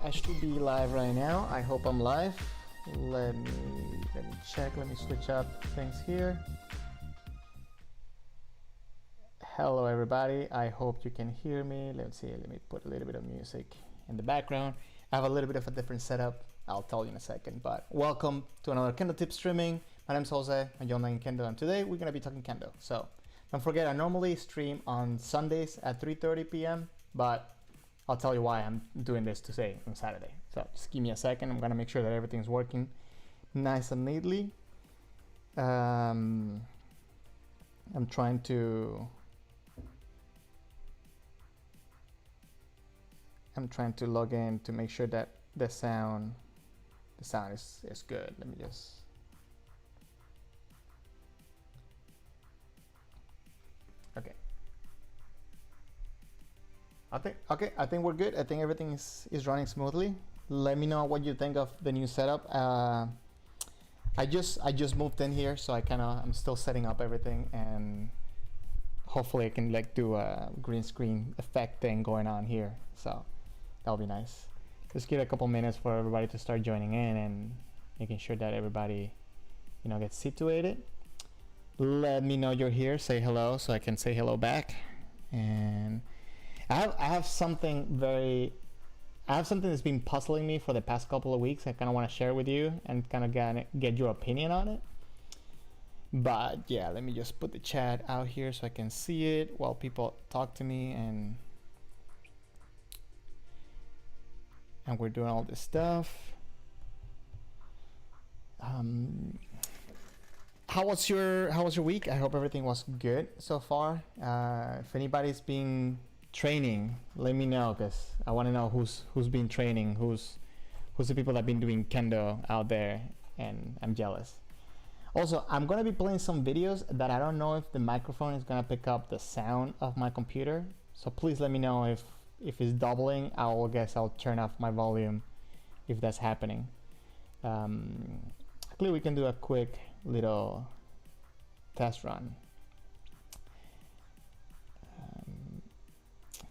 I should be live right now. I hope I'm live. Let me check. Let me switch up things here. Hello everybody. I hope you can hear me. Let's see. Let me put a little bit of music in the background. I have a little bit of a different setup. I'll tell you in a second. But welcome to another Kendo tip streaming. My name's Jose. I'm Young Kendo, and today we're gonna be talking Kendo. So don't forget, I normally stream on Sundays at 3:30 p.m. but I'll tell you why I'm doing this today on Saturday. So just give me a second. I'm gonna make sure that everything's working nice and neatly. I'm trying to log in to make sure that the sound is good. Let me just okay. I think we're good. I think everything is running smoothly. Let me know what you think of the new setup. I just moved in here, so I'm still setting up everything, and hopefully I can like do a green screen effect thing going on here. So that'll be nice. Just give it a couple minutes for everybody to start joining in and making sure that everybody, gets situated. Let me know you're here. Say hello so I can say hello back. And I have something that's been puzzling me for the past couple of weeks. I kind of want to share with you and kind of get your opinion on it. But yeah, let me just put the chat out here so I can see it while people talk to me, and we're doing all this stuff. How was your week? I hope everything was good so far. If anybody's been training, let me know, because I want to know who's been training, who's the people that have been doing Kendo out there, and I'm jealous. Also, I'm gonna be playing some videos that I don't know if the microphone is gonna pick up the sound of my computer, so please let me know if it's doubling. I'll turn off my volume if that's happening. Hopefully we can do a quick little test run.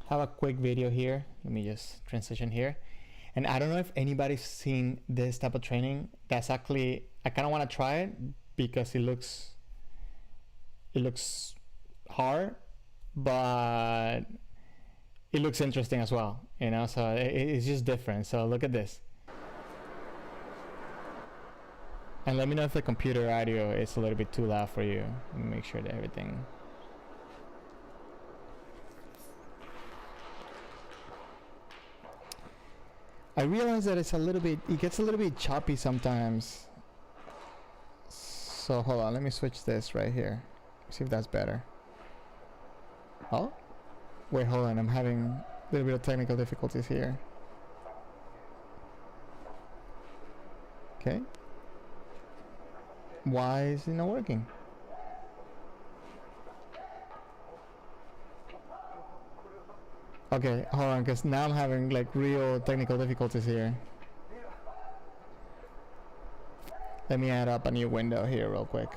Have a quick video here. Let me just transition here. And I don't know if anybody's seen this type of training. That's actually, I kind of want to try it because it looks hard, but it looks interesting as well, so it's just different. So look at this. And let me know if the computer audio is a little bit too loud for you. Let me make sure that everything. I realize that it gets a little bit choppy sometimes. So hold on, let me switch this right here. See if that's better. Oh, wait, hold on, I'm having a little bit of technical difficulties here. Okay. Why is it not working? Okay, hold on, because now I'm having like real technical difficulties here. Let me add up a new window here real quick.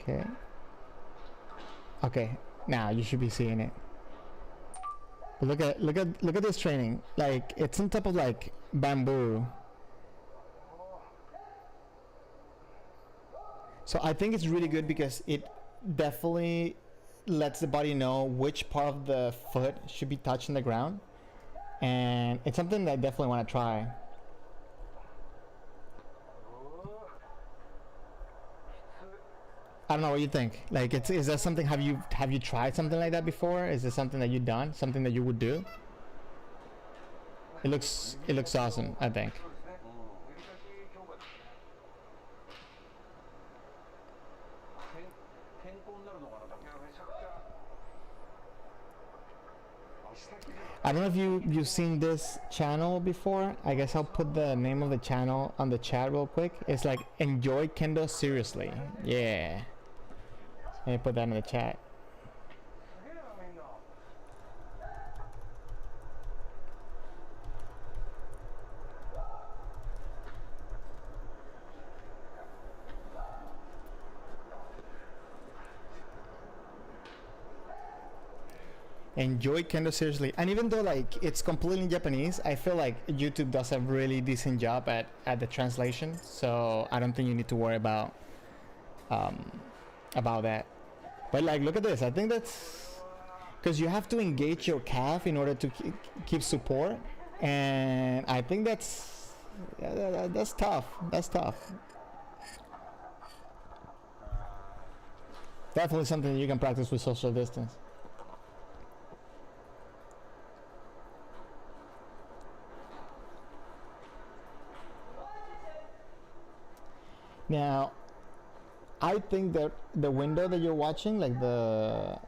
Okay. Okay, now you should be seeing it. But look at this training. Like, it's on top of like bamboo. So I think it's really good because it definitely lets the body know which part of the foot should be touching the ground, and it's something that I definitely want to try. I don't know what you think. Like, is that something? Have you tried something like that before? Is this something that you've done? Something that you would do? It looks awesome, I think. I don't know if you've seen this channel before. I guess I'll put the name of the channel on the chat real quick. It's like Enjoy Kendo Seriously. Yeah. Let me put that in the chat. enjoy Kendo seriously. And even though like it's completely in Japanese, I feel like YouTube does a really decent job at the translation. So I don't think you need to worry about that. But like, look at this. I think that's because you have to engage your calf in order to keep support, and I think that's tough. That's tough. Definitely something you can practice with social distance. Now, I think that the window that you're watching, like the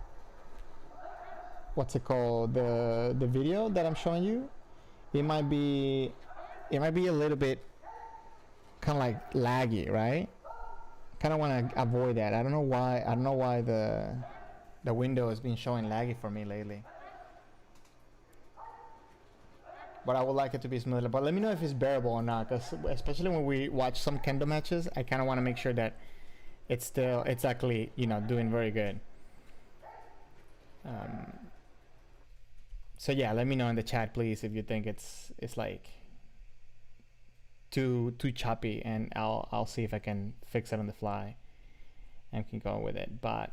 what's it called, the video that I'm showing you, it might be a little bit kind of like laggy, right? Kind of want to avoid that. I don't know why the window has been showing laggy for me lately. But I would like it to be smoother. But let me know if it's bearable or not, because especially when we watch some Kendo matches, I kind of want to make sure that it's actually, you know, doing very good. So yeah, let me know in the chat, please, if you think it's like too choppy, and I'll see if I can fix it on the fly and can go with it. But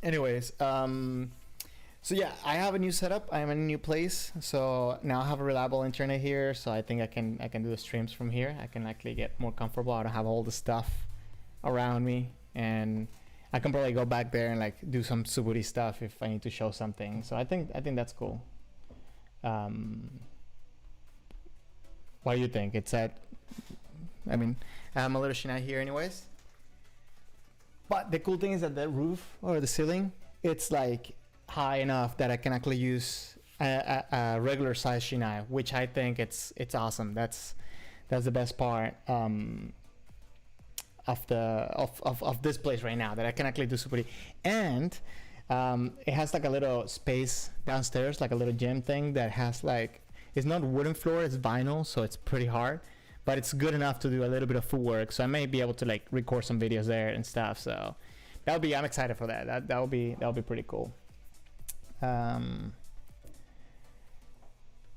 anyways, so yeah, I have a new setup. I am in a new place, so now I have a reliable internet here. So I think I can do the streams from here. I can actually get more comfortable. I don't have all the stuff around me, and I can probably go back there and like do some suburi stuff if I need to show something. So I think that's cool. What do you think? It's at, I mean, I'm a little shinai here anyways. But the cool thing is that the roof or the ceiling, it's like high enough that I can actually use a regular size shinai, which I think it's awesome. That's the best part of this place right now, that I can actually do suburi. And it has like a little space downstairs, like a little gym thing that has like, it's not wooden floor, it's vinyl, so it's pretty hard, but it's good enough to do a little bit of footwork. So I may be able to like record some videos there and stuff. So I'm excited for that. That'll be pretty cool.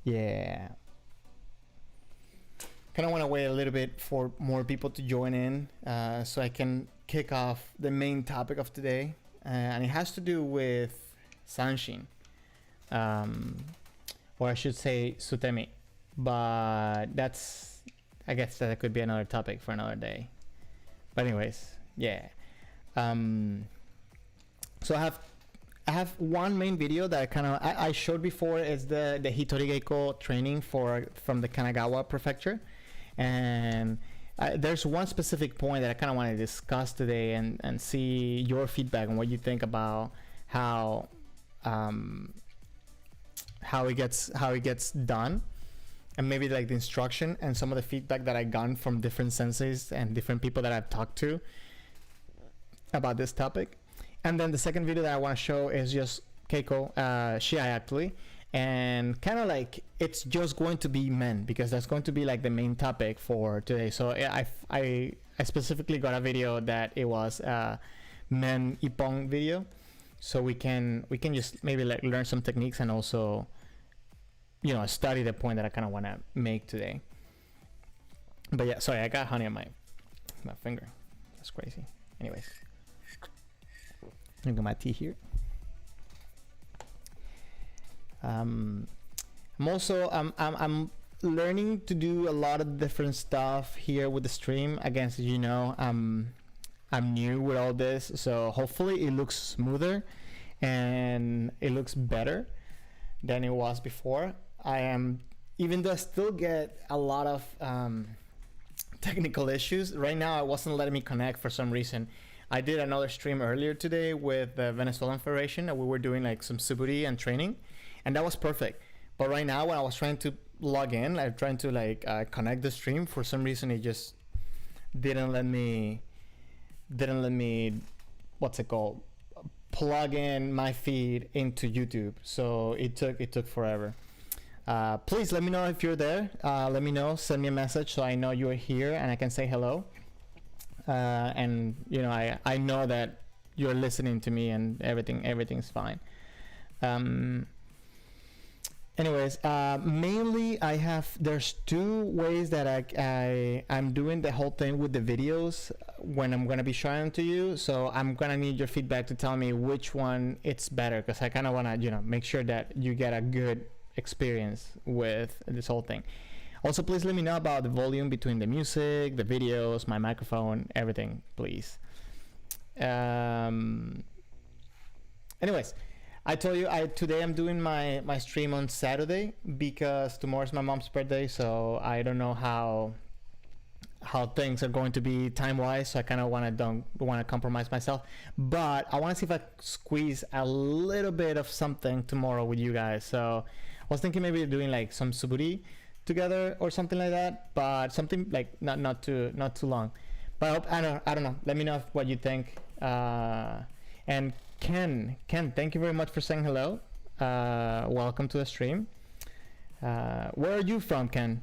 Yeah. Kind of want to wait a little bit for more people to join in, so I can kick off the main topic of today, and it has to do with sanshin. Or I should say sutemi, but I guess that could be another topic for another day. But anyways, yeah. So I have one main video that I showed before. Is the Hitorigeiko training from the Kanagawa prefecture, and there's one specific point that I kind of want to discuss today and see your feedback and what you think about how it gets done, and maybe like the instruction and some of the feedback that I got from different senseis and different people that I've talked to about this topic. And then the second video that I want to show is just Keiko Shiai actually, and kind of like it's just going to be men, because that's going to be like the main topic for today. So I specifically got a video that it was men ippon video, so we can just maybe like learn some techniques and also, you know, study the point that I kind of want to make today. But yeah, sorry, I got honey on my finger. That's crazy. Anyways, look at my tea here. I'm learning to do a lot of different stuff here with the stream. Again, you know, I'm new with all this, so hopefully it looks smoother and it looks better than it was before. Even though I still get a lot of technical issues right now, it wasn't letting me connect for some reason. I did another stream earlier today with the Venezuelan Federation, and we were doing like some suburi and training, and that was perfect. But right now, when I was trying to log in, like trying to like connect the stream, for some reason it just didn't let me what's it called, plug in my feed into YouTube. So it took forever. Please let me know if you're there. Let me know, send me a message so I know you're here and I can say hello. And you know, I know that you're listening to me and everything's fine. Um, Anyways, mainly there's two ways that I'm doing the whole thing with the videos when I'm gonna be showing them to you. So I'm gonna need your feedback to tell me which one it's better, because I kind of wanna, make sure that you get a good experience with this whole thing. Also, please let me know about the volume between the music, the videos, my microphone, everything, please. Anyways, I told you today I'm doing my stream on Saturday because tomorrow's my mom's birthday, so I don't know how things are going to be time-wise, so I kind of don't want to compromise myself. But I want to see if I squeeze a little bit of something tomorrow with you guys. So I was thinking maybe doing like some suburi together or something like that, but something like not too long. But I don't know. Let me know what you think. And Ken, thank you very much for saying hello. Welcome to the stream. Where are you from, Ken?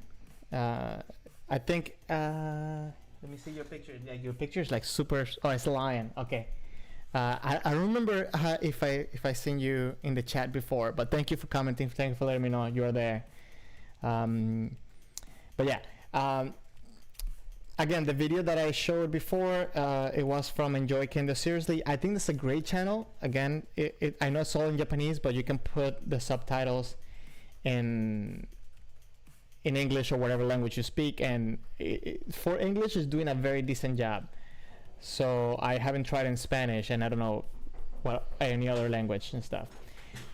I think, let me see your picture. Yeah, your picture is like super, oh, it's a lion. Okay. I don't remember if I seen you in the chat before, but thank you for commenting. Thank you for letting me know you are there. But yeah, again, the video that I showed before, it was from Enjoy Kendo. Seriously, I think that's a great channel. Again, I know it's all in Japanese, but you can put the subtitles in English or whatever language you speak, and for English, it's doing a very decent job. So I haven't tried in Spanish, and I don't know what any other language and stuff.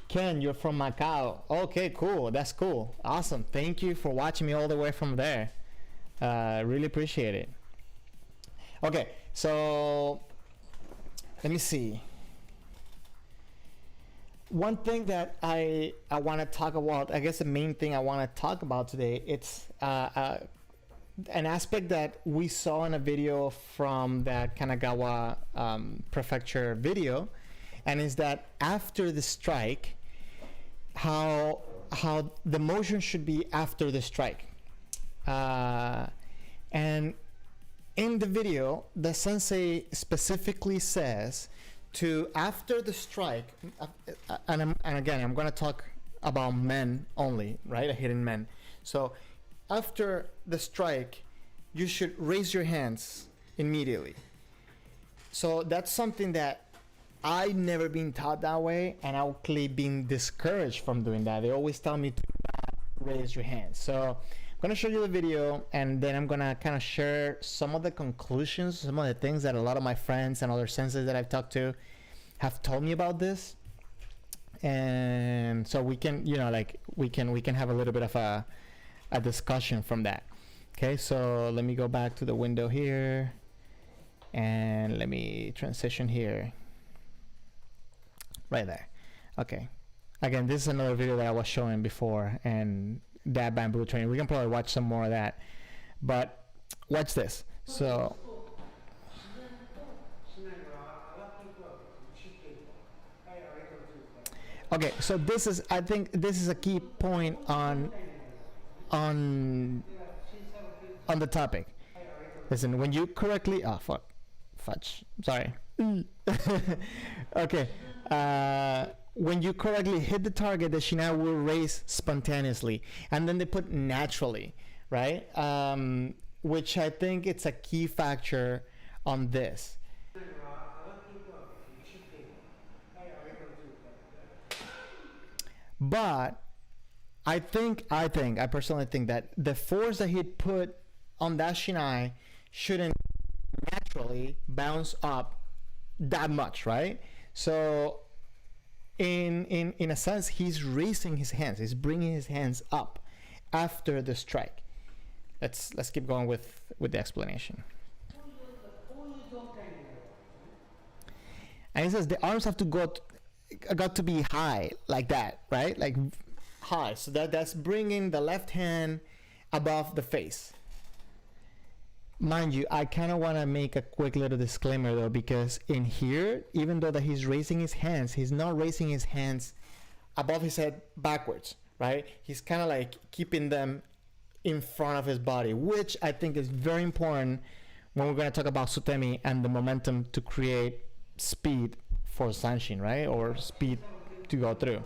Ken, you're from Macau. Okay, cool. That's cool. Awesome. Thank you for watching me all the way from there. Really appreciate it. Okay, so let me see. One thing that I want to talk about, I guess the main thing I want to talk about today, it's an aspect that we saw in a video from that Kanagawa prefecture video, and is that after the strike, how the motion should be after the strike. And in the video, the sensei specifically says to after the strike, and again, I'm going to talk about men only, right? A hidden men. So after the strike, you should raise your hands immediately. So that's something that I've never been taught that way, and I've actually been discouraged from doing that. They always tell me to not raise your hands. So I'm gonna show you the video, and then I'm gonna kind of share some of the conclusions, some of the things that a lot of my friends and other senseis that I've talked to have told me about this. And so we can, you know, like we can have a little bit of a discussion from that. Okay, so let me go back to the window here, and let me transition here. Right there. Okay. Again, this is another video that I was showing before, and that bamboo training. We can probably watch some more of that. But watch this. So okay, so this is, I think this is a key point on the topic. Listen, when you correctly fudge, sorry. Okay, when you correctly hit the target, the shinai will raise spontaneously, and then they put naturally, right? Which I think it's a key factor on this. But I personally think that the force that he put on that shinai shouldn't naturally bounce up that much, right? So in a sense, he's raising his hands, he's bringing his hands up after the strike. Let's keep going with the explanation. And he says the arms have to got to be high, like that, right? Like high, so that's bringing the left hand above the face. Mind you, I kind of want to make a quick little disclaimer though, because in here, even though that he's raising his hands, he's not raising his hands above his head backwards, right? He's kind of like keeping them in front of his body, which I think is very important when we're going to talk about sutemi and the momentum to create speed for sanshin, right? Or speed to go through.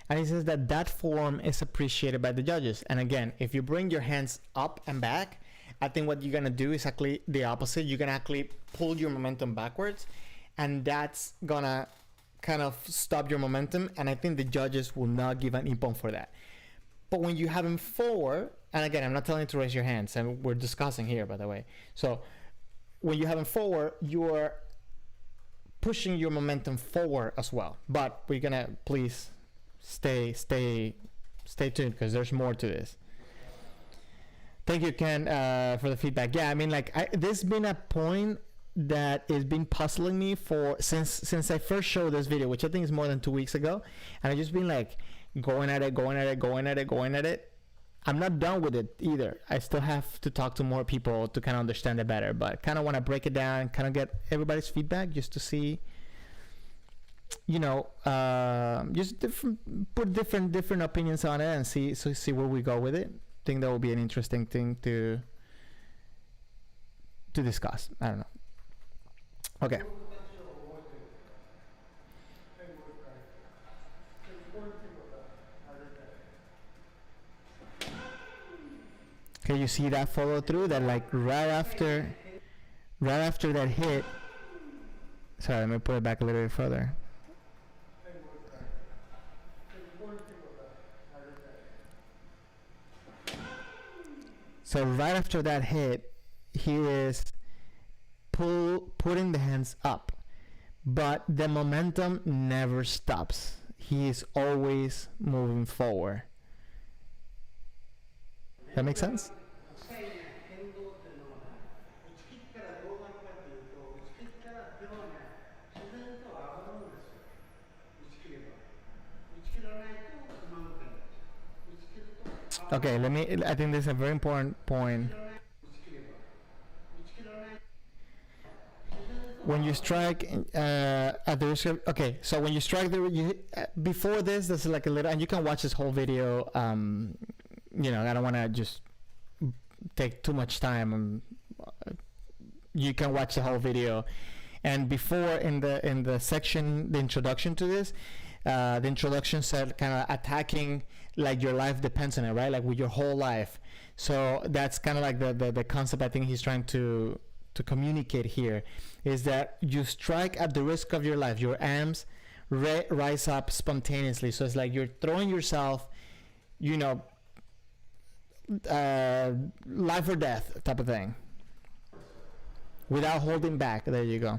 And he says that that form is appreciated by the judges. And again, if you bring your hands up and back, I think what you're gonna do is actually the opposite. You're gonna actually pull your momentum backwards, and that's gonna kind of stop your momentum. And I think the judges will not give an ippon for that. But when you have them forward, and again, I'm not telling you to raise your hands, and we're discussing here, by the way. So when you have them forward, you're pushing your momentum forward as well. But we're gonna please stay tuned, because there's more to this. Thank you, Ken, for the feedback. Yeah, I mean, like, this has been a point that has been puzzling me for since I first showed this video, which I think is more than 2 weeks ago, and I've just been like going at it. I'm not done with it either. I still have to talk to more people to kind of understand it better, but kind of want to break it down, kind of get everybody's feedback just to see, you know, just put different opinions on it and see where we go with it. I think that will be an interesting thing to discuss. I don't know. Okay. Okay, you see that follow through, that like right after that hit. Sorry, let me put it back a little bit further. So right after that hit, he is putting the hands up, but the momentum never stops. He is always moving forward. That makes sense? Okay, I think this is a very important point. When you strike at the risk of, okay, so when you strike before this, there's like a little, and you can watch this whole video. You know, I don't want to just take too much time. You can watch the whole video. And before, in the section, the introduction to this, the introduction said kind of attacking like your life depends on it, right? Like with your whole life. So that's kind of like the concept I think he's trying to communicate here, is that you strike at the risk of your life. Your arms rise up spontaneously. So it's like you're throwing yourself, you know, life or death type of thing, without holding back. There you go.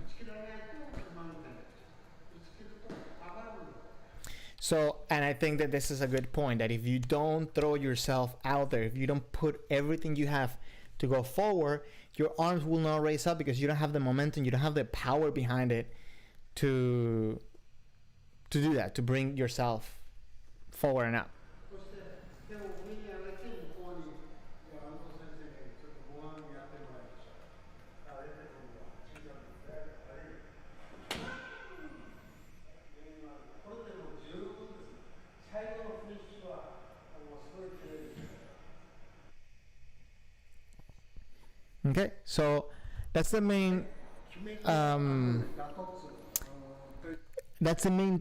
So, and I think that this is a good point, that if you don't throw yourself out there, if you don't put everything you have to go forward, your arms will not raise up because you don't have the momentum, you don't have the power behind it to do that, to bring yourself forward and up. Okay, so that's the main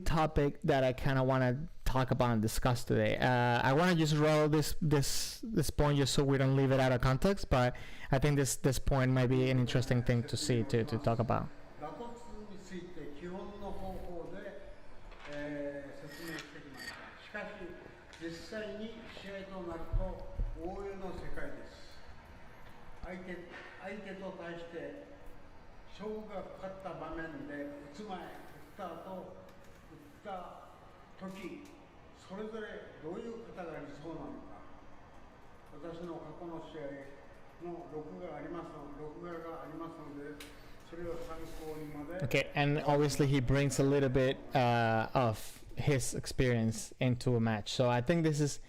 topic that I kind of want to talk about and discuss today. I want to just roll this point just so we don't leave it out of context, but I think this point might be an interesting thing to see to talk about. Okay, and obviously he brings a little bit of his experience into a match. So I think this is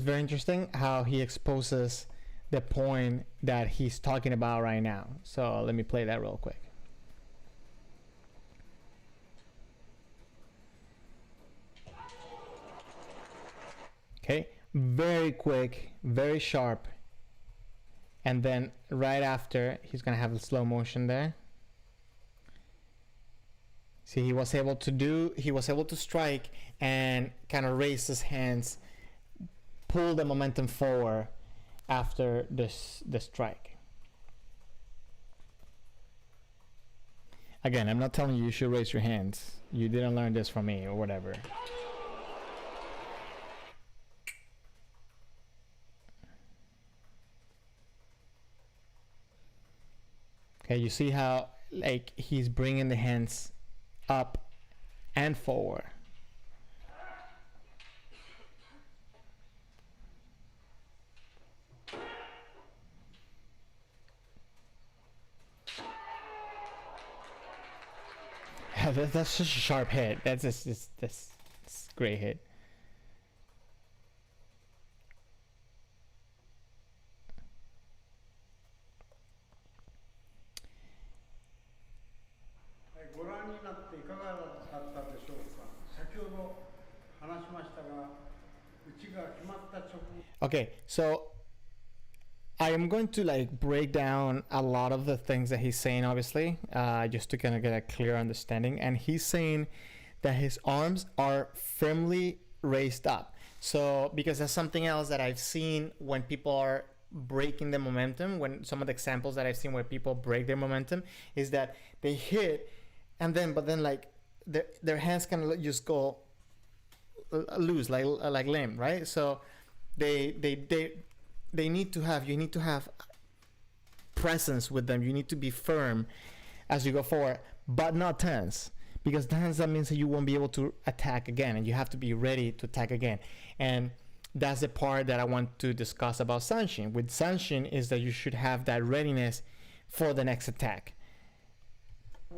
very interesting how he exposes the point that he's talking about right now. So let me play that real quick. Okay, very quick, very sharp, and then right after he's gonna have a slow motion there. See, he was able to strike and kind of raise his hands, pull the momentum forward after the strike. Again, I'm not telling you should raise your hands. You didn't learn this from me or whatever. Okay, you see how like he's bringing the hands up and forward. That's such a sharp hit. That's this great hit. Okay, so I am going to like break down a lot of the things that he's saying, obviously, just to kind of get a clear understanding. And he's saying that his arms are firmly raised up. So because that's something else that I've seen when people are breaking the momentum, when some of the examples that I've seen where people break their momentum is that they hit and then like their hands kind of just go loose, like limp, right? So you need to have presence with them. You need to be firm as you go forward, but not tense, because tense, that means that you won't be able to attack again, and you have to be ready to attack again. And that's the part that I want to discuss about Sanshin. With Sanshin is that you should have that readiness for the next attack.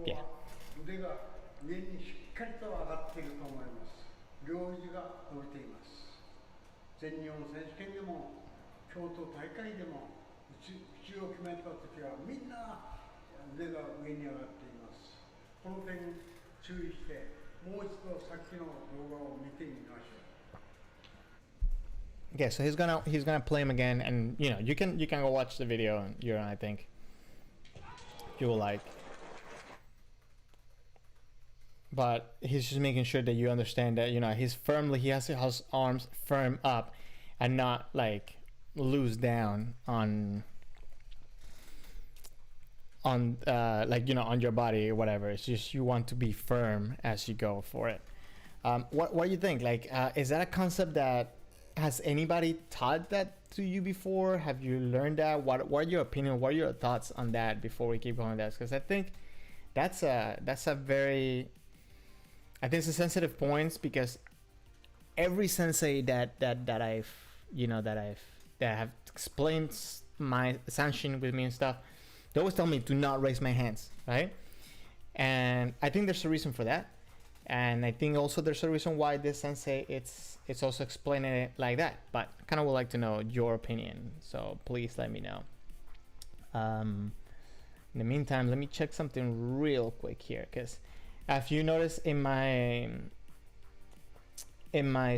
Yeah. Okay, so he's gonna play him again, and you know you can go watch the video, and I think you will like. But he's just making sure that you understand that, you know, he has his arms firm up and not like loose down on like, you know, on your body or whatever. It's just you want to be firm as you go for it. What do you think? Like, is that a concept that has anybody taught that to you before? Have you learned that? What are your opinion? What are your thoughts on that before we keep going with that? Because I think that's a very, I think it's a sensitive point, because every sensei that have explained my Sanshin with me and stuff, they always tell me to not raise my hands, right? And I think there's a reason for that. And I think also there's a reason why this sensei it's also explaining it like that. But I kind of would like to know your opinion, so please let me know. In the meantime, let me check something real quick here, because if you notice in my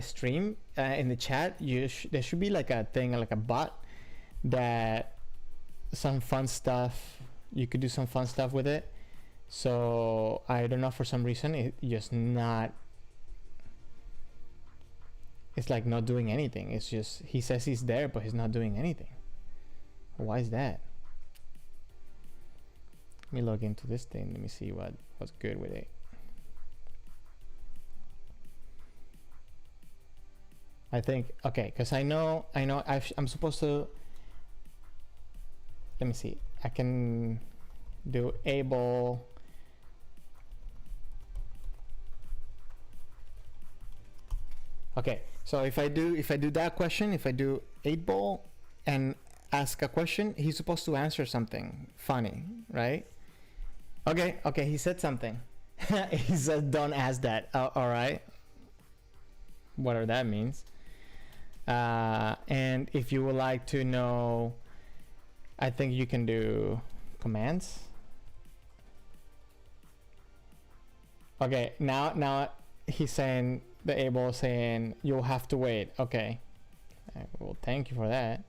stream, in the chat, there should be like a thing, like a bot, that some fun stuff, you could do some fun stuff with it. So I don't know, for some reason it's like not doing anything. It's just, he says he's there, but he's not doing anything. Why is that? Let me log into this thing. Let me see what's good with it. I think, okay, because I'm supposed to, let me see, I can do able, okay, so if I do that question, if I do 8-ball and ask a question, he's supposed to answer something funny, right? Okay, he said something. He said don't ask that. All right, whatever that means. And if you would like to know, I think you can do commands. Okay, now he's saying, the able saying you'll have to wait. Okay, Well, thank you for that.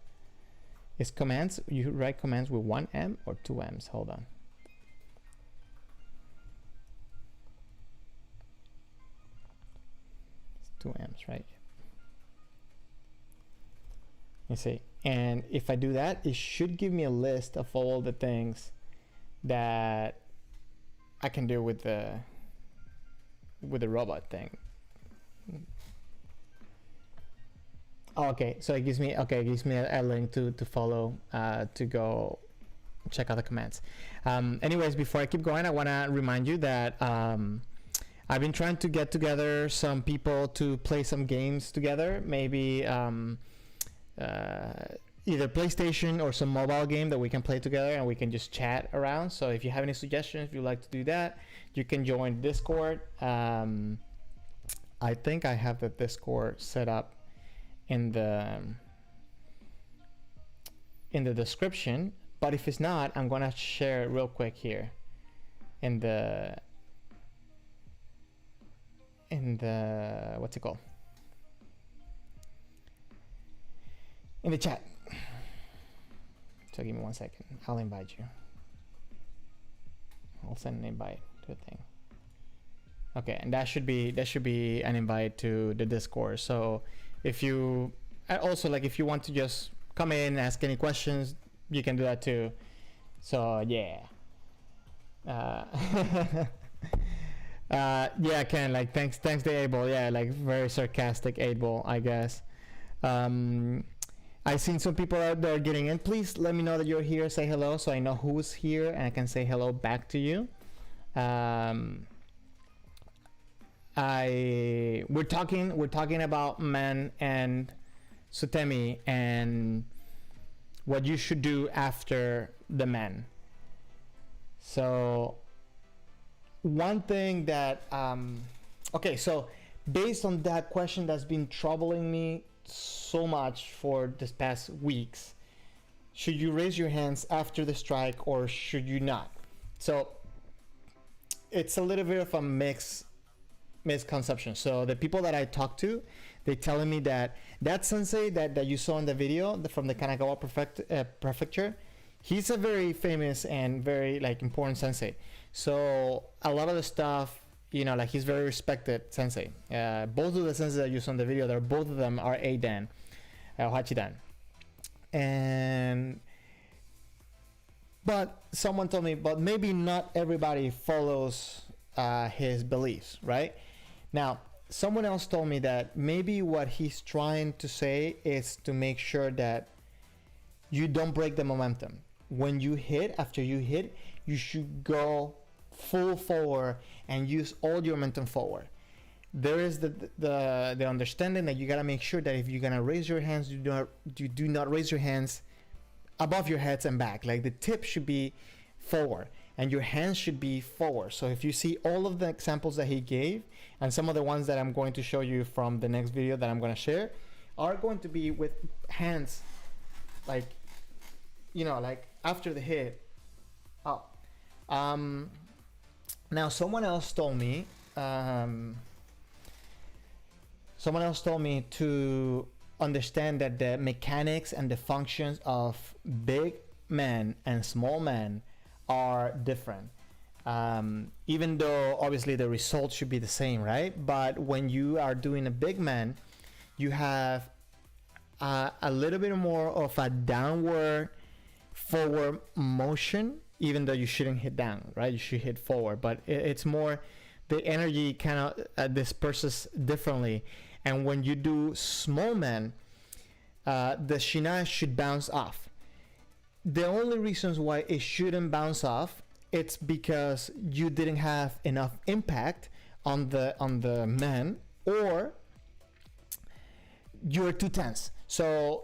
Is commands, you write commands with 1 M or 2 M's? Hold on. It's 2 M's, right? You see, and if I do that, it should give me a list of all the things that I can do with the robot thing. Oh, okay, so it gives me a link to follow, to go check out the commands. Anyways, before I keep going, I want to remind you that I've been trying to get together some people to play some games together, maybe either PlayStation or some mobile game that we can play together and we can just chat around. So if you have any suggestions, if you'd like to do that, you can join Discord. I think I have the Discord set up in the description, but if it's not, I'm gonna share it real quick here in the what's it called, in the chat. So give me 1 second, I'll invite you. I'll send an invite to the thing. Okay, and that should be an invite to the Discord. So if you also, like, if you want to just come in and ask any questions, you can do that too. So yeah. Yeah, Ken, like, thanks to 8-Ball. Yeah, like, very sarcastic 8-Ball, I guess. I've seen some people out there getting in. Please let me know that you're here. Say hello so I know who's here and I can say hello back to you. We're talking about men and Sutemi and what you should do after the men. So one thing that okay, so based on that question that's been troubling me so much for this past weeks, should you raise your hands after the strike or should you not? So it's a little bit of a misconception. So the people that I talk to, they're telling me that sensei that you saw in the video from the Kanagawa prefecture, he's a very famous and very, like, important sensei. So a lot of the stuff, you know, like, he's very respected sensei. Both of the senseis that you saw in the video, both of them are A-Dan, Hachidan. But someone told me, but maybe not everybody follows his beliefs, right? Now, someone else told me that maybe what he's trying to say is to make sure that you don't break the momentum. When you hit, after you hit, you should go full forward and use all your momentum forward. There is the understanding that you gotta make sure that if you're gonna raise your hands, you do not raise your hands above your heads and back. Like, the tip should be forward and your hands should be forward. So if you see all of the examples that he gave and some of the ones that I'm going to show you from the next video that I'm going to share are going to be with hands, like, you know, like after the hit up. Now someone else told me to understand that the mechanics and the functions of big men and small men are different, even though obviously the results should be the same, right? But when you are doing a big man, you have a little bit more of a downward forward motion, even though you shouldn't hit down, right? You should hit forward, but it's more, the energy kind of disperses differently. And when you do small men, the shinai should bounce off. The only reasons why it shouldn't bounce off, it's because you didn't have enough impact on the man, or you're too tense. So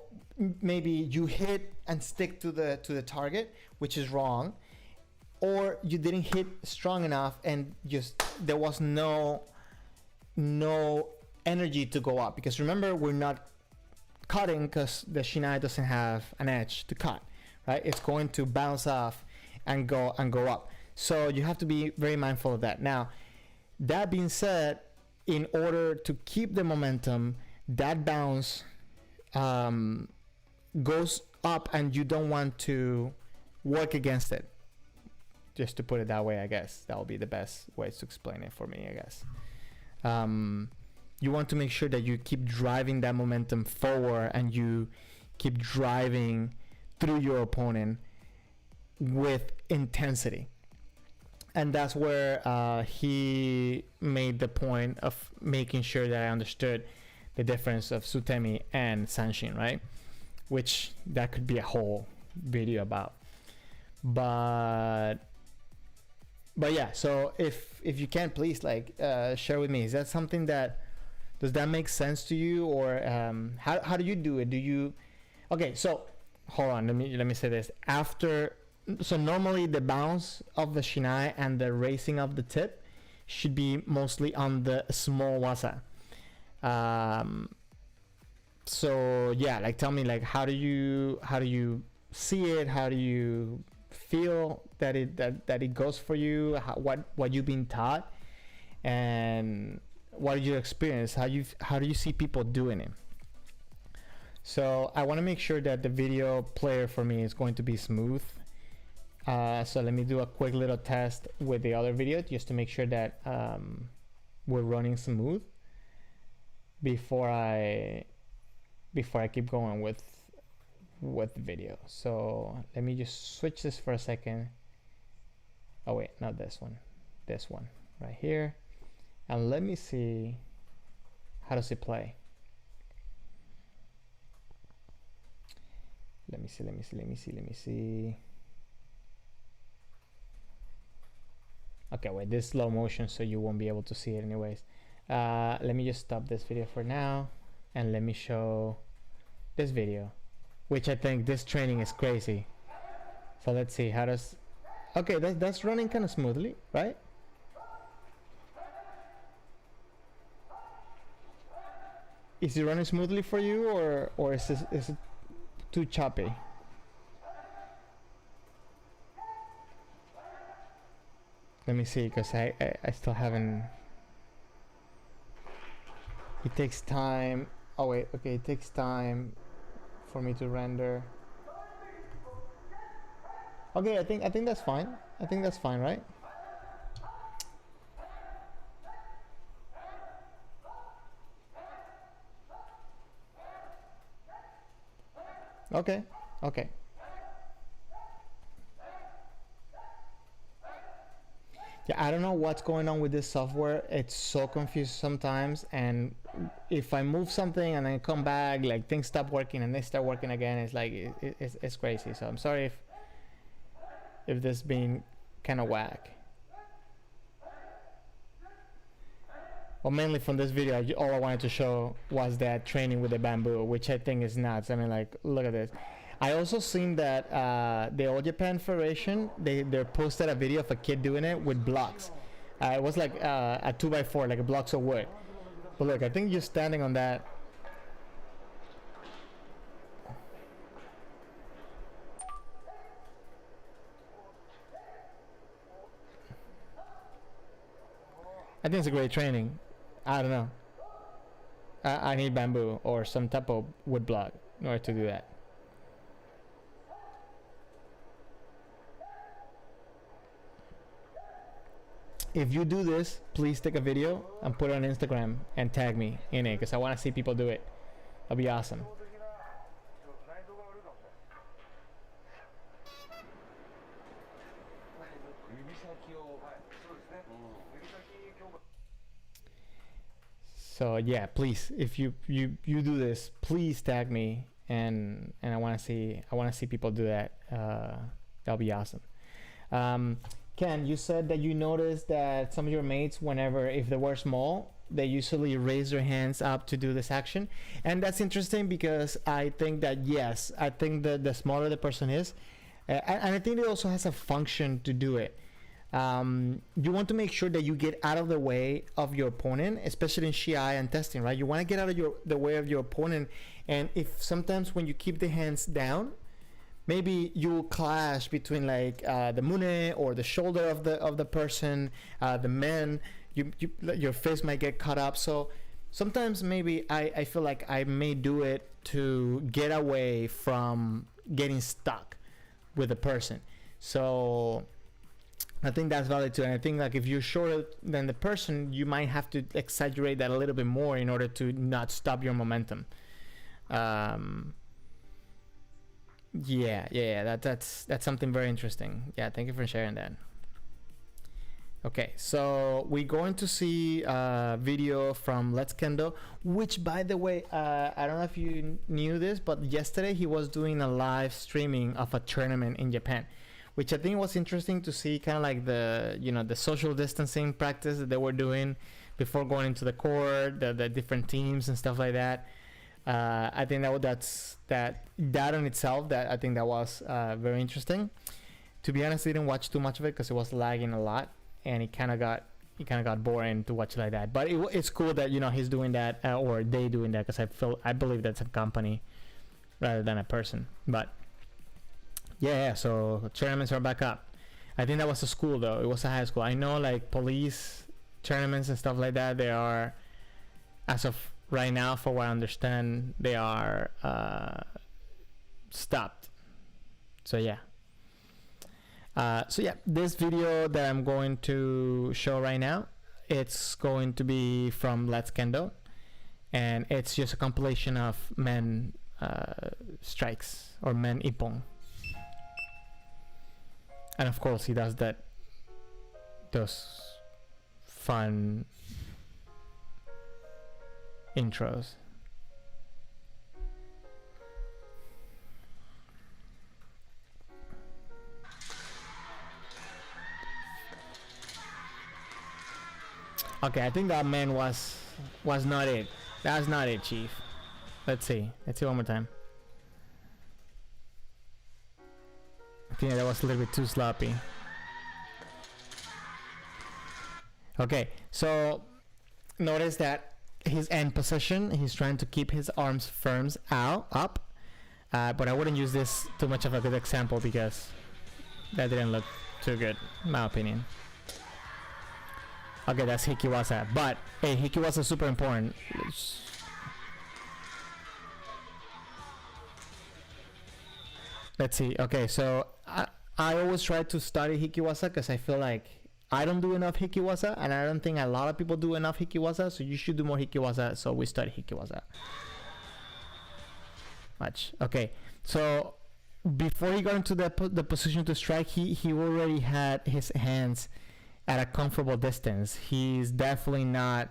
maybe you hit and stick to the target, which is wrong, or you didn't hit strong enough and just there was no energy to go up. Because remember, we're not cutting because the shinai doesn't have an edge to cut, right? It's going to bounce off and go up. So you have to be very mindful of that. Now, that being said, in order to keep the momentum, that bounce goes up and you don't want to work against it. Just to put it that way, I guess that will be the best way to explain it for me, I guess. You want to make sure that you keep driving that momentum forward and you keep driving through your opponent with intensity. And that's where he made the point of making sure that I understood the difference of Sutemi and Sanshin, right? Which that could be a whole video about. But yeah, so if you can, please like share with me, is that something that, does that make sense to you? Or how do you do it? Do you, okay, so hold on, let me say this. After, so normally the bounce of the shinai and the raising of the tip should be mostly on the small waza. So yeah, like tell me, like how do you see it? How do you feel that it goes for you? What you've been taught, and what is your experience? How do you see people doing it? So I want to make sure that the video player for me is going to be smooth. So let me do a quick little test with the other video just to make sure that we're running smooth before I keep going with the video. So let me just switch this for a second. Oh wait, not this one, this one right here, and let me see, how does it play? Let me see. Okay, wait, this is slow motion, so you won't be able to see it anyways. Let me just stop this video for now and let me show this video, which I think this training is crazy. So let's see, how does, okay, that's running kind of smoothly, right? Is it running smoothly for you, or is it too choppy? Let me see, because I still haven't, it takes time. Oh wait, okay, it takes time for me to render. Okay, I think that's fine. I think that's fine, right? Okay, okay. Yeah, I don't know what's going on with this software. It's so confused sometimes, and if I move something and then come back, like things stop working and they start working again, it's like it's crazy. So I'm sorry if this being kind of whack. Well, mainly from this video, all I wanted to show was that training with the bamboo, which I think is nuts. I mean, like, look at this. I also seen that the All Japan Federation, they posted a video of a kid doing it with blocks. It was like a 2x4, like a blocks of wood. But look, I think you're standing on that. I think it's a great training. I don't know. I need bamboo or some type of wood block in order to do that. If you do this, please take a video and put it on Instagram and tag me in it, because I want to see people do it. That'll be awesome. So yeah, please, if you do this, please tag me, and I want to see people do that. That'll be awesome. Ken, you said that you noticed that some of your mates, whenever, if they were small, they usually raise their hands up to do this action. And that's interesting, because I think that, yes, I think that the smaller the person is, and I think it also has a function to do it. You want to make sure that you get out of the way of your opponent, especially in Shiai and testing, right? You want to get out of the way of your opponent. And if sometimes when you keep the hands down, maybe you clash between like the mune or the shoulder of the person, the man, your face might get cut up. So sometimes maybe I feel like I may do it to get away from getting stuck with a person. So I think that's valid too. And I think like if you're shorter than the person, you might have to exaggerate that a little bit more in order to not stop your momentum. That's something very interesting. Yeah, thank you for sharing that. Okay, so we're going to see a video from Let's Kendo, which, by the way, I don't know if you knew this, but yesterday he was doing a live streaming of a tournament in Japan, which I think was interesting to see, kind of like the social distancing practice that they were doing before going into the court, the different teams and stuff like that. I think that in itself, that I think that was very interesting. To be honest, I didn't watch too much of it because it was lagging a lot. And it kind of got boring to watch like that. But it's cool that he's doing that, or they doing that, because I believe that's a company rather than a person. But yeah. So tournaments are back up. I think that was a school though. It was a high school. I know like police tournaments and stuff like that. They are, as of right now, for what I understand, they are stopped. So yeah. This video that I'm going to show right now, it's going to be from Let's Kendo, and it's just a compilation of men strikes, or men ippon. And of course he does those fun intros. Okay, I think that man was not it. That's not it, Chief. Let's see one more time. I think that was a little bit too sloppy. Okay, so notice that his end position, he's trying to keep his arms up. But I wouldn't use this too much of a good example because that didn't look too good, in my opinion. Okay, that's Hikiwasa. But hey, Hikiwasa is super important. Let's see. Okay, so I always try to study Hikiwasa because I feel like I don't do enough Hikiwasa, and I don't think a lot of people do enough Hikiwasa. So you should do more Hikiwasa. So we study Hikiwasa. Much. Okay, so before he got into the position to strike, he already had his hands at a comfortable distance. He's definitely not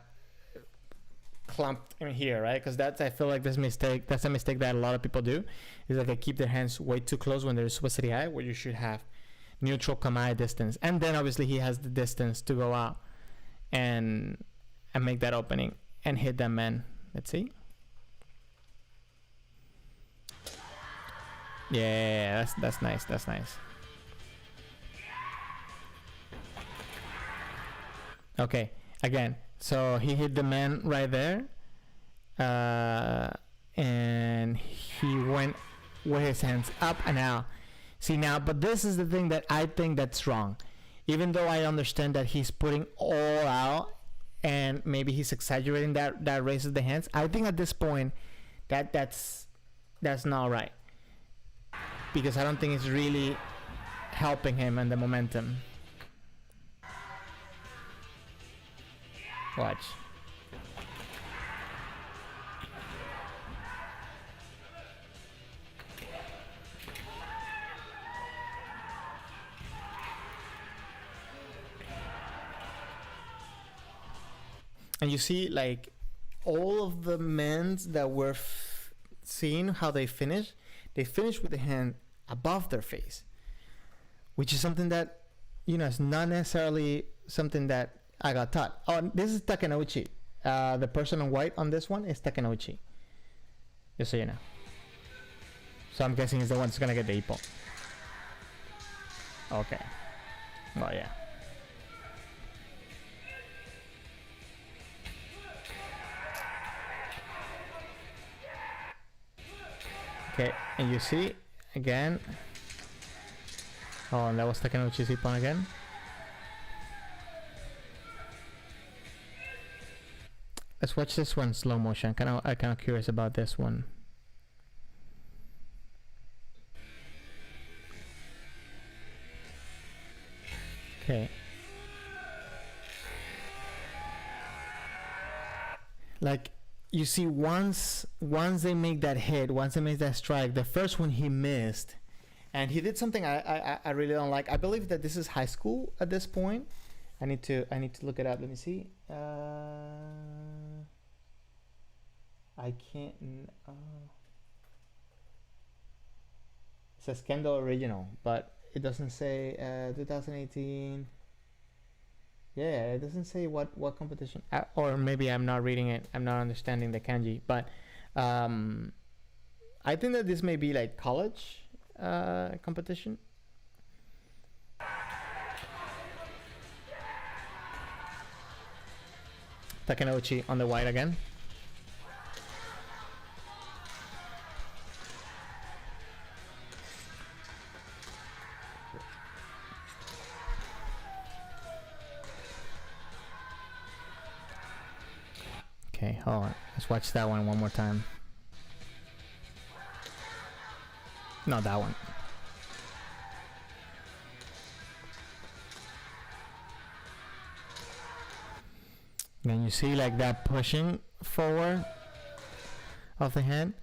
clumped in here, right? Because I feel like that's a mistake that a lot of people do, is that they keep their hands way too close when they're supposed high, where you should have neutral kamae distance. And then obviously he has the distance to go out and make that opening and hit that man. Let's see. Yeah, that's nice. That's nice. Okay, again, so he hit the man right there, and he went with his hands up and out. See now, but this is the thing that I think that's wrong. Even though I understand that he's putting all out, and maybe he's exaggerating that raises the hands, I think at this point that's not right, because I don't think it's really helping him and the momentum. Watch. And you see, like, all of the men that we're seeing how they finish with the hand above their face, which is something that, it's not necessarily something that I got taught. Oh, this is Takenouchi. The person in white on this one is Takenouchi. Just so you know. So I'm guessing he's the one that's gonna get the ippon. Okay. Well, yeah. Okay, and you see again. Oh, and that was Takenouchi's ippon again. Let's watch this one slow motion. I'm kind of curious about this one. Okay. Like, you see, once they make that hit, once they make that strike, the first one he missed, and he did something I really don't like. I believe that this is high school at this point. I need to look it up. Let me see. I can't. It says Kendo Original, but it doesn't say 2018. Yeah, it doesn't say what competition. Or maybe I'm not reading it. I'm not understanding the kanji. But I think that this may be like college competition. Takenouchi on the white again. Okay, hold on. Let's watch that one more time. Not that one. Then you see like that pushing forward of the hand.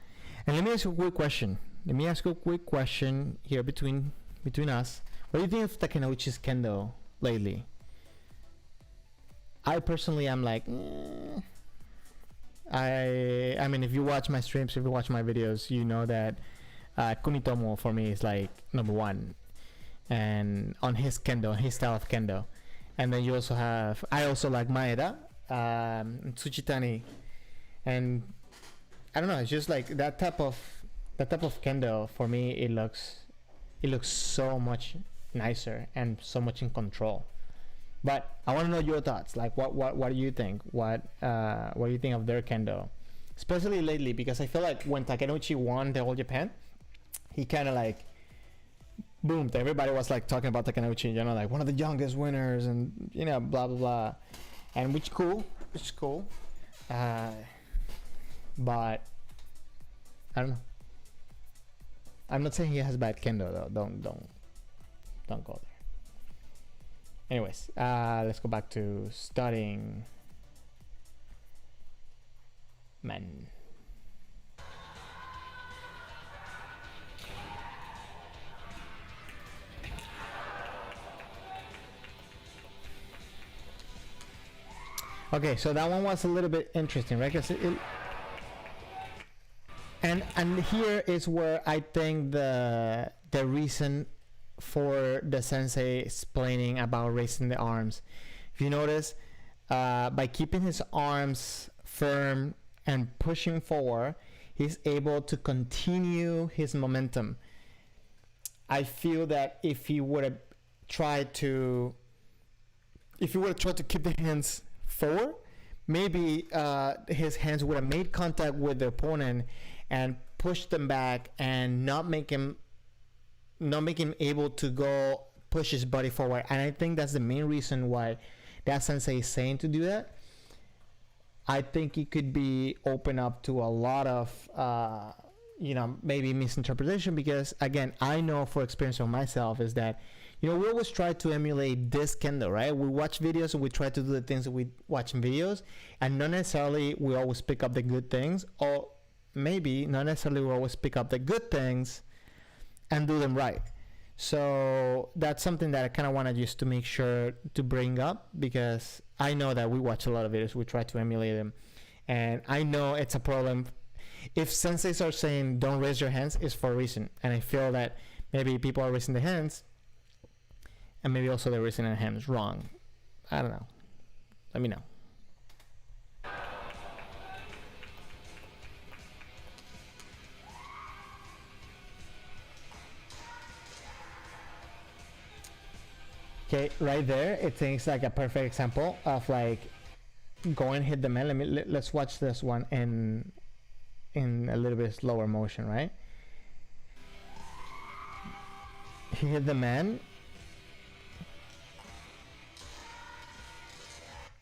And let me ask you a quick question. Let me ask you a quick question here between us. What do you think of Takenouchi's Kendo lately? I personally am like, I mean, if you watch my streams, if you watch my videos, you know that Kumitomo for me is like number one, and on his Kendo, his style of Kendo. And then you also have, I also like Maeda, Tsuchitani, and I don't know, it's just like that type of Kendo. For me, it looks so much nicer and so much in control. But I want to know your thoughts. Like, what do you think? What do you think of their Kendo, especially lately? Because I feel like when Takenouchi won the All Japan, he kind of like boomed. Everybody was like talking about Takenouchi, you know, like one of the youngest winners, and you know, blah blah blah, and which is cool. But I don't know. I'm not saying he has bad Kendo though. Don't go there. Anyways, let's go back to studying men. Okay, so that one was a little bit interesting, right? 'Cause and here is where I think the reason for the sensei explaining about raising the arms. If you notice, by keeping his arms firm and pushing forward, he's able to continue his momentum. I feel that if he would have tried to keep the hands forward, maybe his hands would have made contact with the opponent and pushed them back and not make him able to go push his body forward. And I think that's the main reason why that sensei is saying to do that. I think it could be open up to a lot of maybe misinterpretation, because again, I know for experience of myself is that, you know, we always try to emulate this Kendo, right? We watch videos and we try to do the things that we watch in videos, and not necessarily we always pick up the good things, or maybe not necessarily we always pick up the good things and do them right. So that's something that I kind of wanted just to make sure to bring up, because I know that we watch a lot of videos, we try to emulate them, and I know it's a problem. If senseis are saying don't raise your hands, it's for a reason, and I feel that maybe people are raising their hands and maybe also they're raising their hands wrong. I don't know. Let me know. Okay, right there, it's like a perfect example of like go and hit the man. Let's watch this one in a little bit slower motion, right? He hit the man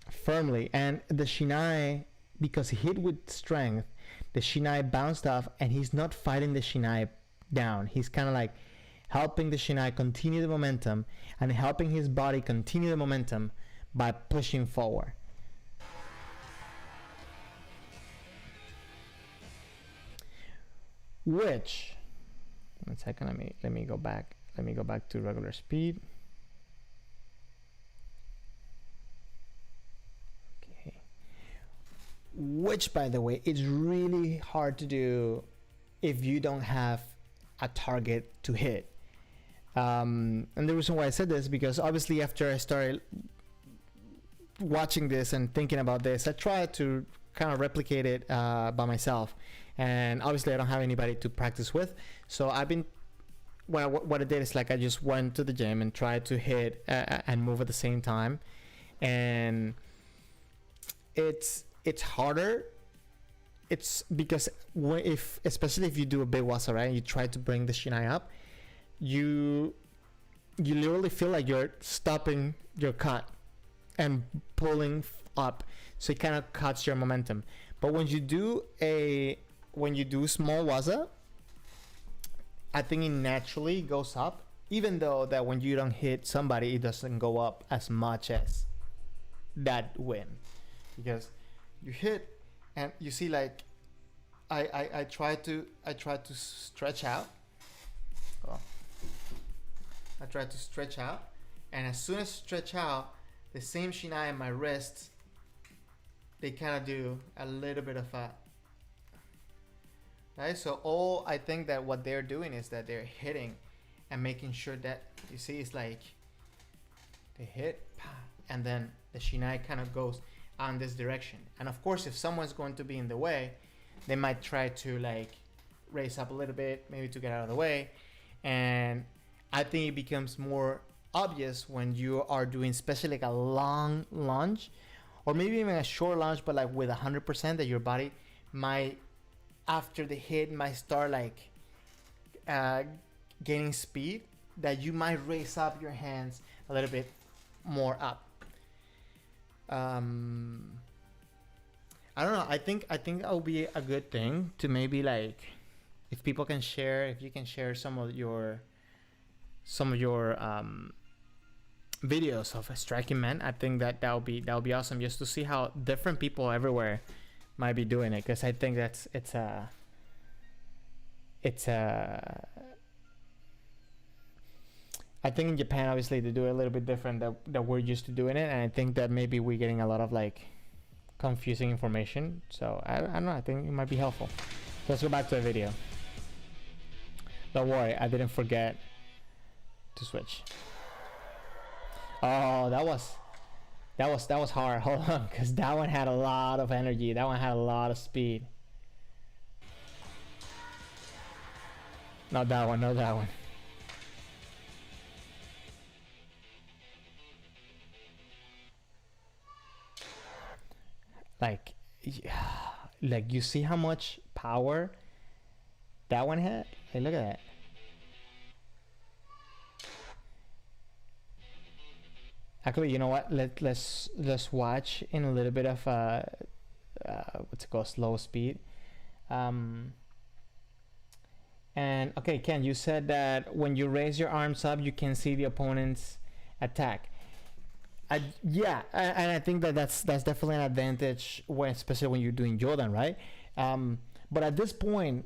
firmly, and the shinai because he hit with strength, the shinai bounced off, and he's not fighting the shinai down. He's kind of like helping the shinai continue the momentum and helping his body continue the momentum by pushing forward. Which, 1 second, let me go back to regular speed. Okay. Which, by the way, is really hard to do if you don't have a target to hit. And the reason why I said this is because obviously after I started watching this and thinking about this, I tried to kind of replicate it by myself. And obviously I don't have anybody to practice with, so I've been what I did is like I just went to the gym and tried to hit and move at the same time, and it's harder. It's because especially if you do a big wasa, right, and you try to bring the shinai up, you literally feel like you're stopping your cut and pulling up, so it kind of cuts your momentum. But when you do small waza, I think it naturally goes up, even though that when you don't hit somebody, it doesn't go up as much as that win, because you hit and you see, like I try to stretch out. Oh. I try to stretch out, and as soon as I stretch out, the same shinai in my wrists, they kind of do a little bit of a, right? So I think that what they're doing is that they're hitting and making sure that, you see, it's like they hit, and then the shinai kind of goes on this direction. And of course, if someone's going to be in the way, they might try to like raise up a little bit, maybe to get out of the way. And I think it becomes more obvious when you are doing especially like a long lunge, or maybe even a short lunge, but like with 100%, that your body might, after the hit, might start like gaining speed, that you might raise up your hands a little bit more up. I don't know. I think that would be a good thing to maybe, like, if people can share, if you can share some of your videos of striking men. I think that would be awesome, just to see how different people everywhere might be doing it, because I think it's I think in Japan, obviously, they do it a little bit different that we're used to doing it, and I think that maybe we're getting a lot of like confusing information. So I don't know, I think it might be helpful. So let's go back to the video. Don't worry, I didn't forget to switch. Oh, that was hard. Hold on, because that one had a lot of energy. That one had a lot of speed. Not that one, not that one. Like you see how much power that one had? Hey, look at that. Actually, you know what? Let's watch in a little bit of what's it called, slow speed. And okay, Ken, you said that when you raise your arms up, you can see the opponent's attack. Yeah, and I think that's definitely an advantage especially when you're doing Jordan, right? But at this point,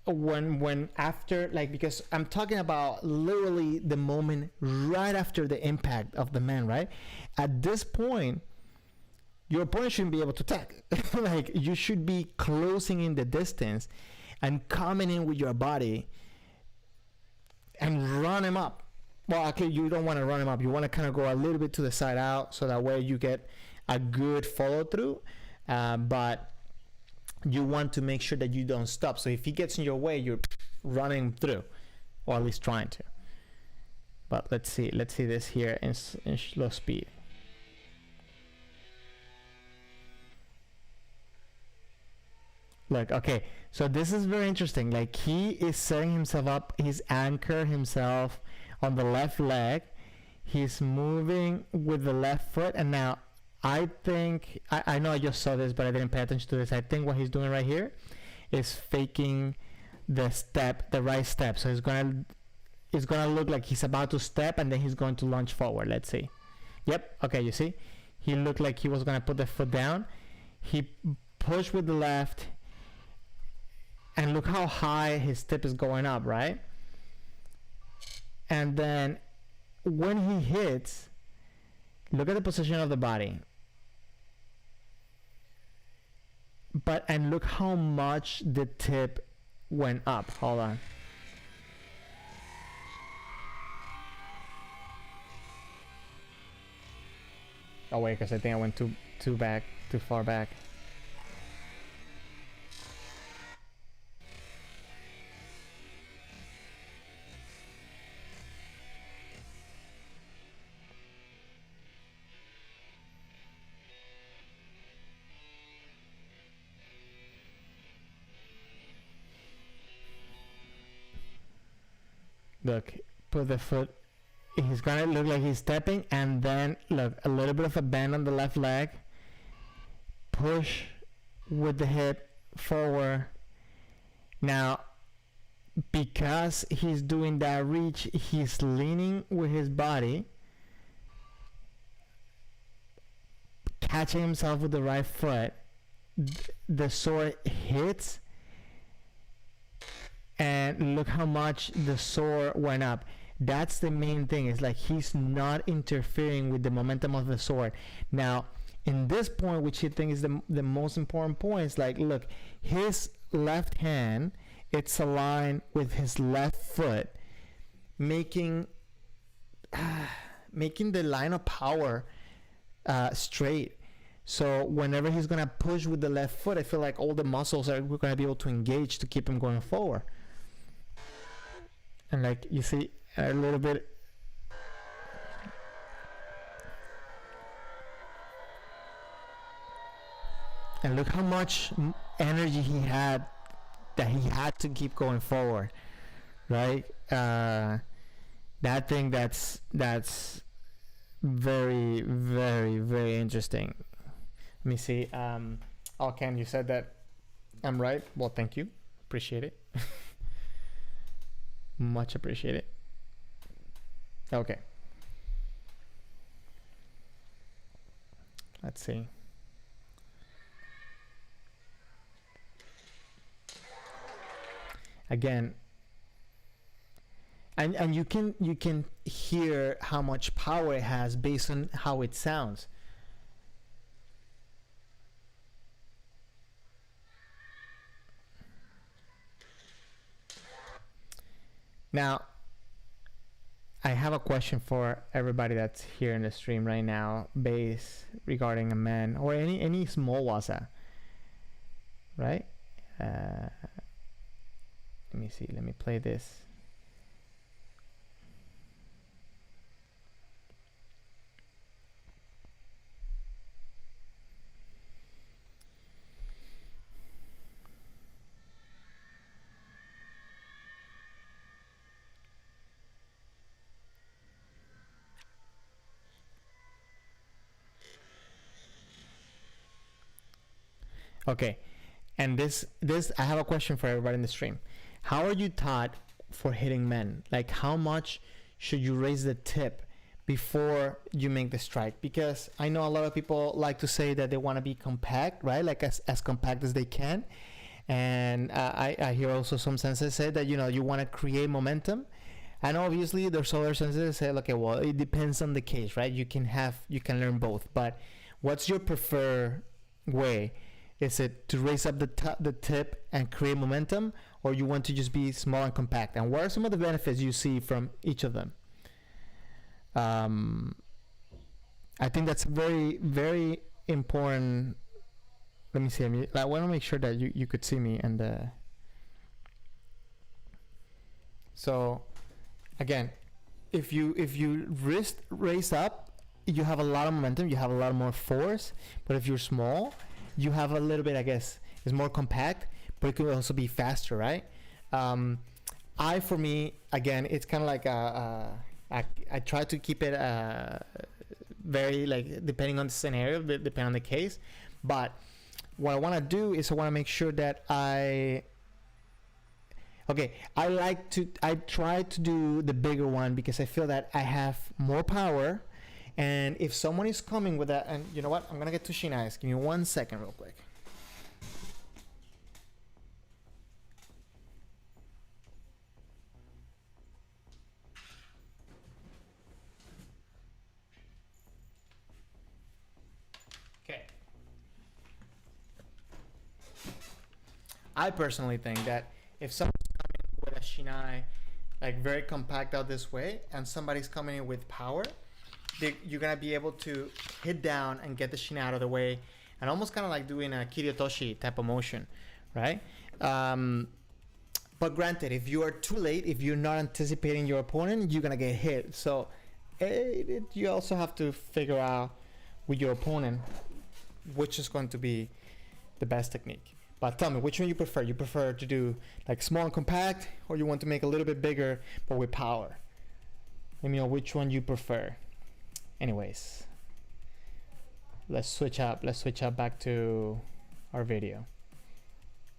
when after, like, because I'm talking about literally the moment right after the impact of the man, right? At this point, your opponent shouldn't be able to attack. Like, you should be closing in the distance and coming in with your body and run him up. Well, actually, you don't want to run him up. You want to kind of go a little bit to the side out, so that way you get a good follow through. But you want to make sure that you don't stop. So if he gets in your way, you're running through, or at least trying to. But let's see this here in slow speed. Look, okay, so this is very interesting. Like, he is setting himself up, he's anchored himself on the left leg, he's moving with the left foot, and now I think I know I just saw this, but I didn't pay attention to this. I think what he's doing right here is faking the right step. So it's gonna look like he's about to step, and then he's going to launch forward. Let's see. Yep. Okay. You see, he looked like he was gonna put the foot down. He pushed with the left, and look how high his tip is going up, right? And then when he hits, look at the position of the body. And look how much the tip went up. Hold on. Oh wait, because I think I went too far back. Look, put the foot. He's gonna look like he's stepping, and then look, a little bit of a bend on the left leg. Push with the hip forward. Now, because he's doing that reach, he's leaning with his body, catching himself with the right foot. The sword hits, and look how much the sword went up. That's the main thing. It's like he's not interfering with the momentum of the sword. Now, in this point, which I think is the most important point, is like, look, his left hand, it's aligned with his left foot, making the line of power straight. So whenever he's gonna push with the left foot, I feel like all the muscles are gonna be able to engage to keep him going forward. And like you see a little bit, and look how much energy he had, that he had to keep going forward, right? That thing, that's very, very, very interesting. Let me see. Oh, Ken, you said that I'm right. Well, thank you. Appreciate it. Much appreciated. Okay. Let's see. Again, and you can hear how much power it has based on how it sounds. Now, I have a question for everybody that's here in the stream right now, based regarding a man or any small waza, right? Let me see. Let me play this. Okay, and this I have a question for everybody in the stream. How are you taught for hitting men? Like, how much should you raise the tip before you make the strike? Because I know a lot of people like to say that they want to be compact, right? Like as compact as they can. And I hear also some sensei say that, you know, you want to create momentum. And obviously there's other sensei that say, okay, well, it depends on the case, right? You can learn both. But what's your preferred way? Is it to raise up the tip and create momentum, or you want to just be small and compact? And what are some of the benefits you see from each of them? I think that's very, very important. Let me see. I want to make sure that you could see me. And so again, if you wrist raise up, you have a lot of momentum. You have a lot more force. But if you're small, you have a little bit, I guess, it's more compact, but it could also be faster, right? For me, again, it's kind of like I try to keep it very like depending on the scenario, depending on the case. But what I want to do is I want to make sure that I try to do the bigger one because I feel that I have more power. And if someone is coming with that, and you know what, I'm gonna get to Shinai's. Give me 1 second real quick. Okay. I personally think that if someone's coming with a Shinai, like very compact out this way, and somebody's coming in with power, you're gonna be able to hit down and get the Shinai out of the way, and almost kind of like doing a Kiryotoshi type of motion, right? But granted, if you are too late, if you're not anticipating your opponent, you're gonna get hit. So you also have to figure out with your opponent which is going to be the best technique. But tell me, which one you prefer? You prefer to do like small and compact, or you want to make a little bit bigger but with power? Let me know which one you prefer. Anyways, let's switch up back to our video.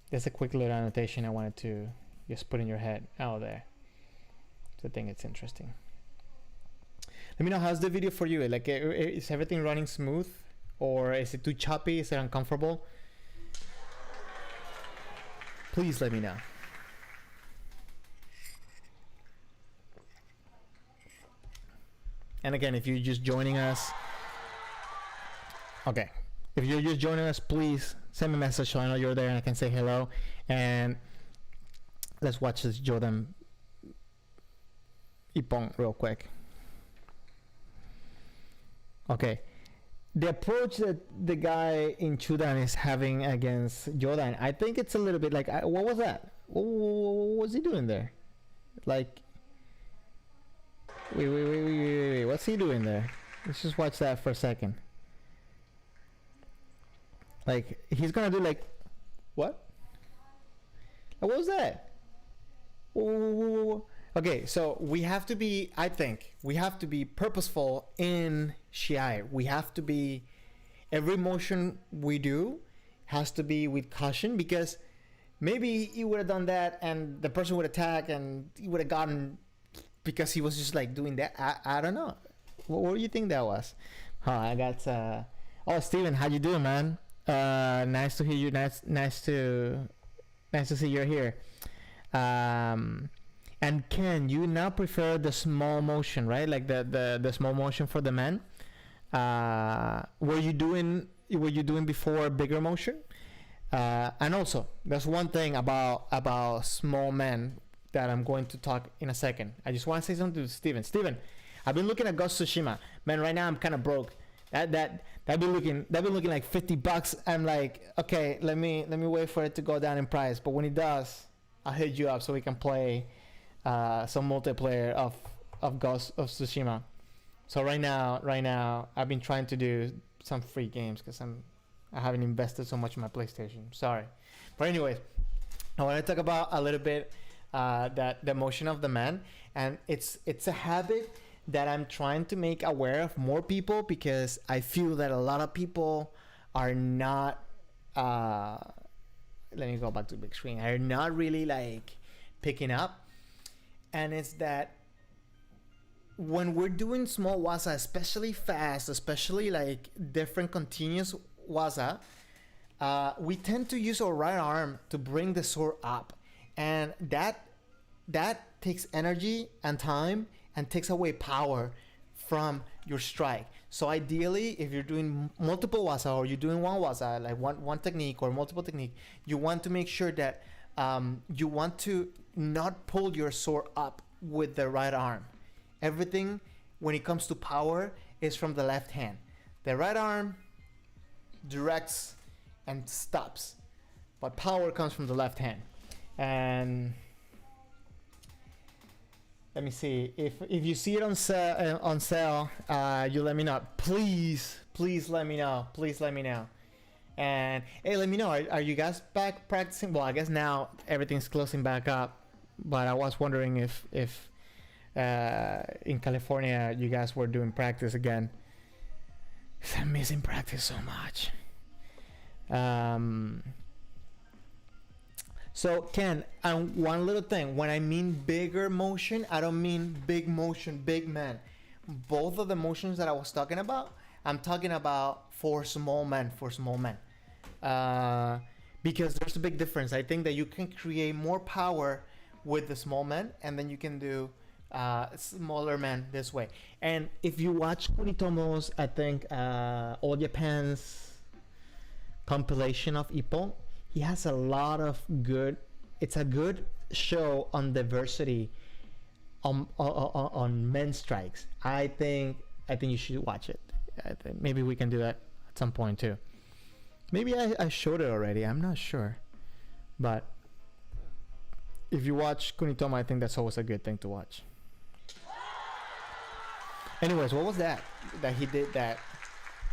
There's a quick little annotation I wanted to just put in your head. Oh, there. So I think it's interesting. Let me know, how's the video for you? Like, is everything running smooth, or is it too choppy? Is it uncomfortable? Please let me know. And again, if you're just joining us, okay. If you're just joining us, please send me a message so I know you're there and I can say hello. And let's watch this Jordan Ippon real quick. Okay. The approach that the guy in Chudan is having against Jordan, I think it's a little bit like, what was that? What was he doing there? Like, wait, what's he doing there? Let's just watch that for a second. Like, he's gonna do like, what? What was that? Okay, so we have to be, I think, we have to be purposeful in Shiai. We have to be, every motion we do has to be with caution, because maybe he would have done that and the person would attack and he would have gotten, because he was just like doing that. I don't know. What do you think that was? I got, oh, Steven, how you doing, man? Nice to hear you. Nice to see you're here. And Ken, you now prefer the small motion, right? Like the small motion for the men. Were you doing before bigger motion? And also, there's one thing about small men that I'm going to talk in a second. I just want to say something to Steven. Steven, I've been looking at Ghost Tsushima. Man, right now I'm kind of broke. That been looking like $50. I'm like, okay, let me wait for it to go down in price. But when it does, I'll hit you up so we can play some multiplayer of Ghost of Tsushima. So right now I've been trying to do some free games because I haven't invested so much in my PlayStation. Sorry. But anyways, I want to talk about a little bit that the motion of the man, and it's a habit that I'm trying to make aware of more people, because I feel that a lot of people are not let me go back to the big screen, are not really like picking up. And it's that when we're doing small waza, especially fast, especially like different continuous waza, we tend to use our right arm to bring the sword up, and that takes energy and time and takes away power from your strike. So ideally, if you're doing multiple waza, or you're doing one waza, like one technique or multiple technique, you want to make sure that you want to not pull your sword up with the right arm. Everything when it comes to power is from the left hand. The right arm directs and stops, but power comes from the left hand. And let me see, if you see it on sale, you let me know. Please let me know. And hey, let me know, are you guys back practicing? Well, I guess now everything's closing back up, but I was wondering if in California you guys were doing practice again. I'm missing practice so much. So Ken, one little thing. When I mean bigger motion, I don't mean big motion, big man. Both of the motions that I was talking about, I'm talking about for small men, because there's a big difference. I think that you can create more power with the small men, and then you can do smaller men this way. And if you watch Kunitomo's, I think All Japan's compilation of Ippon, he has a lot of good. It's a good show on diversity on men's strikes. I think you should watch it. I think maybe we can do that at some point too. Maybe I showed it already. I'm not sure, but if you watch Kunitomo, I think that's always a good thing to watch. Anyways, what was that he did that?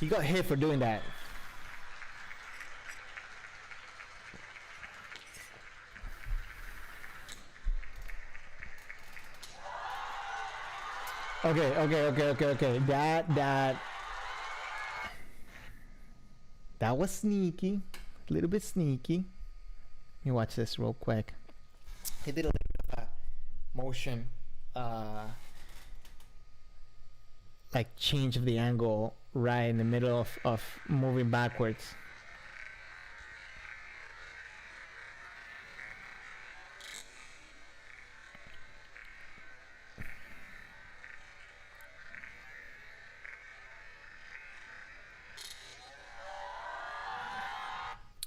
He got hit for doing that. Okay. That was sneaky, a little bit sneaky. Let me watch this real quick. He did a little bit of a motion, like change of the angle right in the middle of moving backwards.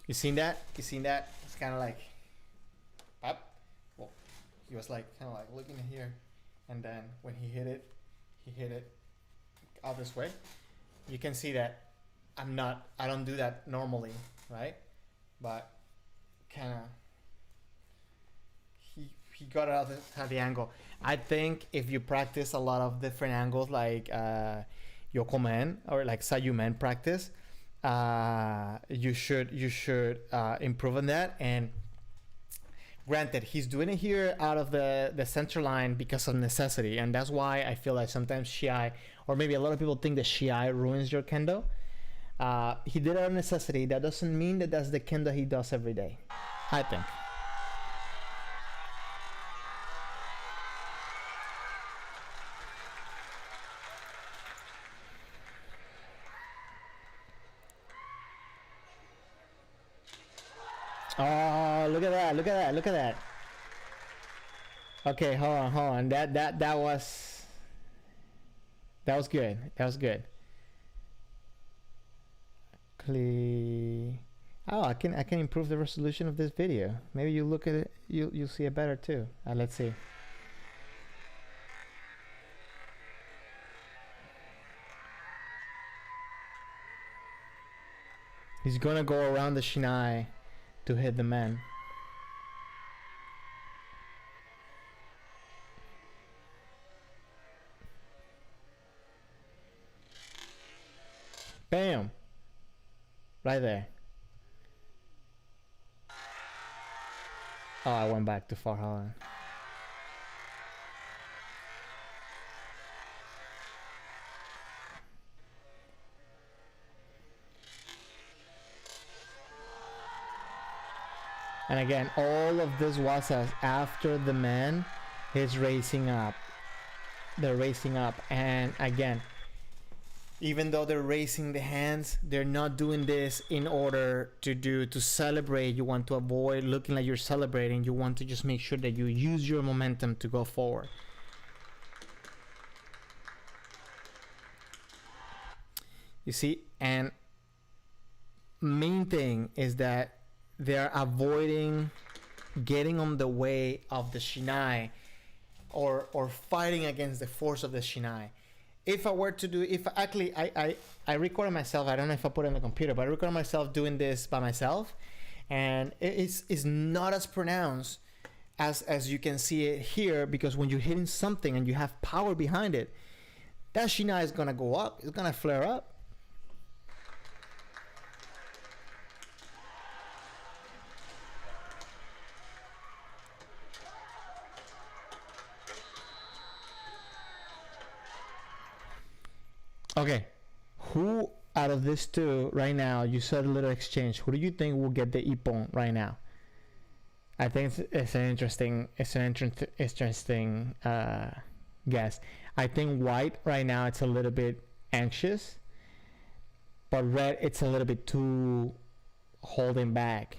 You seen that? It's kind of like up. Well, he was like kind of like looking at here, and then when he hit it out this way. You can see that I don't do that normally, right? But kind of he got it out of the angle. I think if you practice a lot of different angles, like Yokomen or like Sayumen practice, you should improve on that. And granted, he's doing it here out of the center line because of necessity, and that's why I feel like sometimes Shiai, or maybe a lot of people think that Shiai ruins your kendo. He did it out of necessity. That doesn't mean that that's the kendo he does every day, I think. Oh, look at that. Okay, hold on. That was good. Oh, I can improve the resolution of this video. Maybe you look at it, you'll see it better too. Let's see. He's gonna go around the shinai to hit the man. Bam! Right there. Oh, I went back too far. Hold on. And again, all of this was as after the man is racing up. They're racing up, and again, even though they're raising the hands, they're not doing this in order to celebrate. You want to avoid looking like you're celebrating. You want to just make sure that you use your momentum to go forward. You see, and main thing is that they're avoiding getting on the way of the shinai, or fighting against the force of the shinai. If I were to do, I recorded myself. I don't know if I put it on the computer, but I recorded myself doing this by myself, and it's not as pronounced as you can see it here, because when you're hitting something and you have power behind it, that shinai is gonna go up. It's gonna flare up. Okay, who out of these two right now, you said a little exchange. Who do you think will get the ippon right now? I think it's an interesting guess. I think white right now it's a little bit anxious, but red it's a little bit too holding back.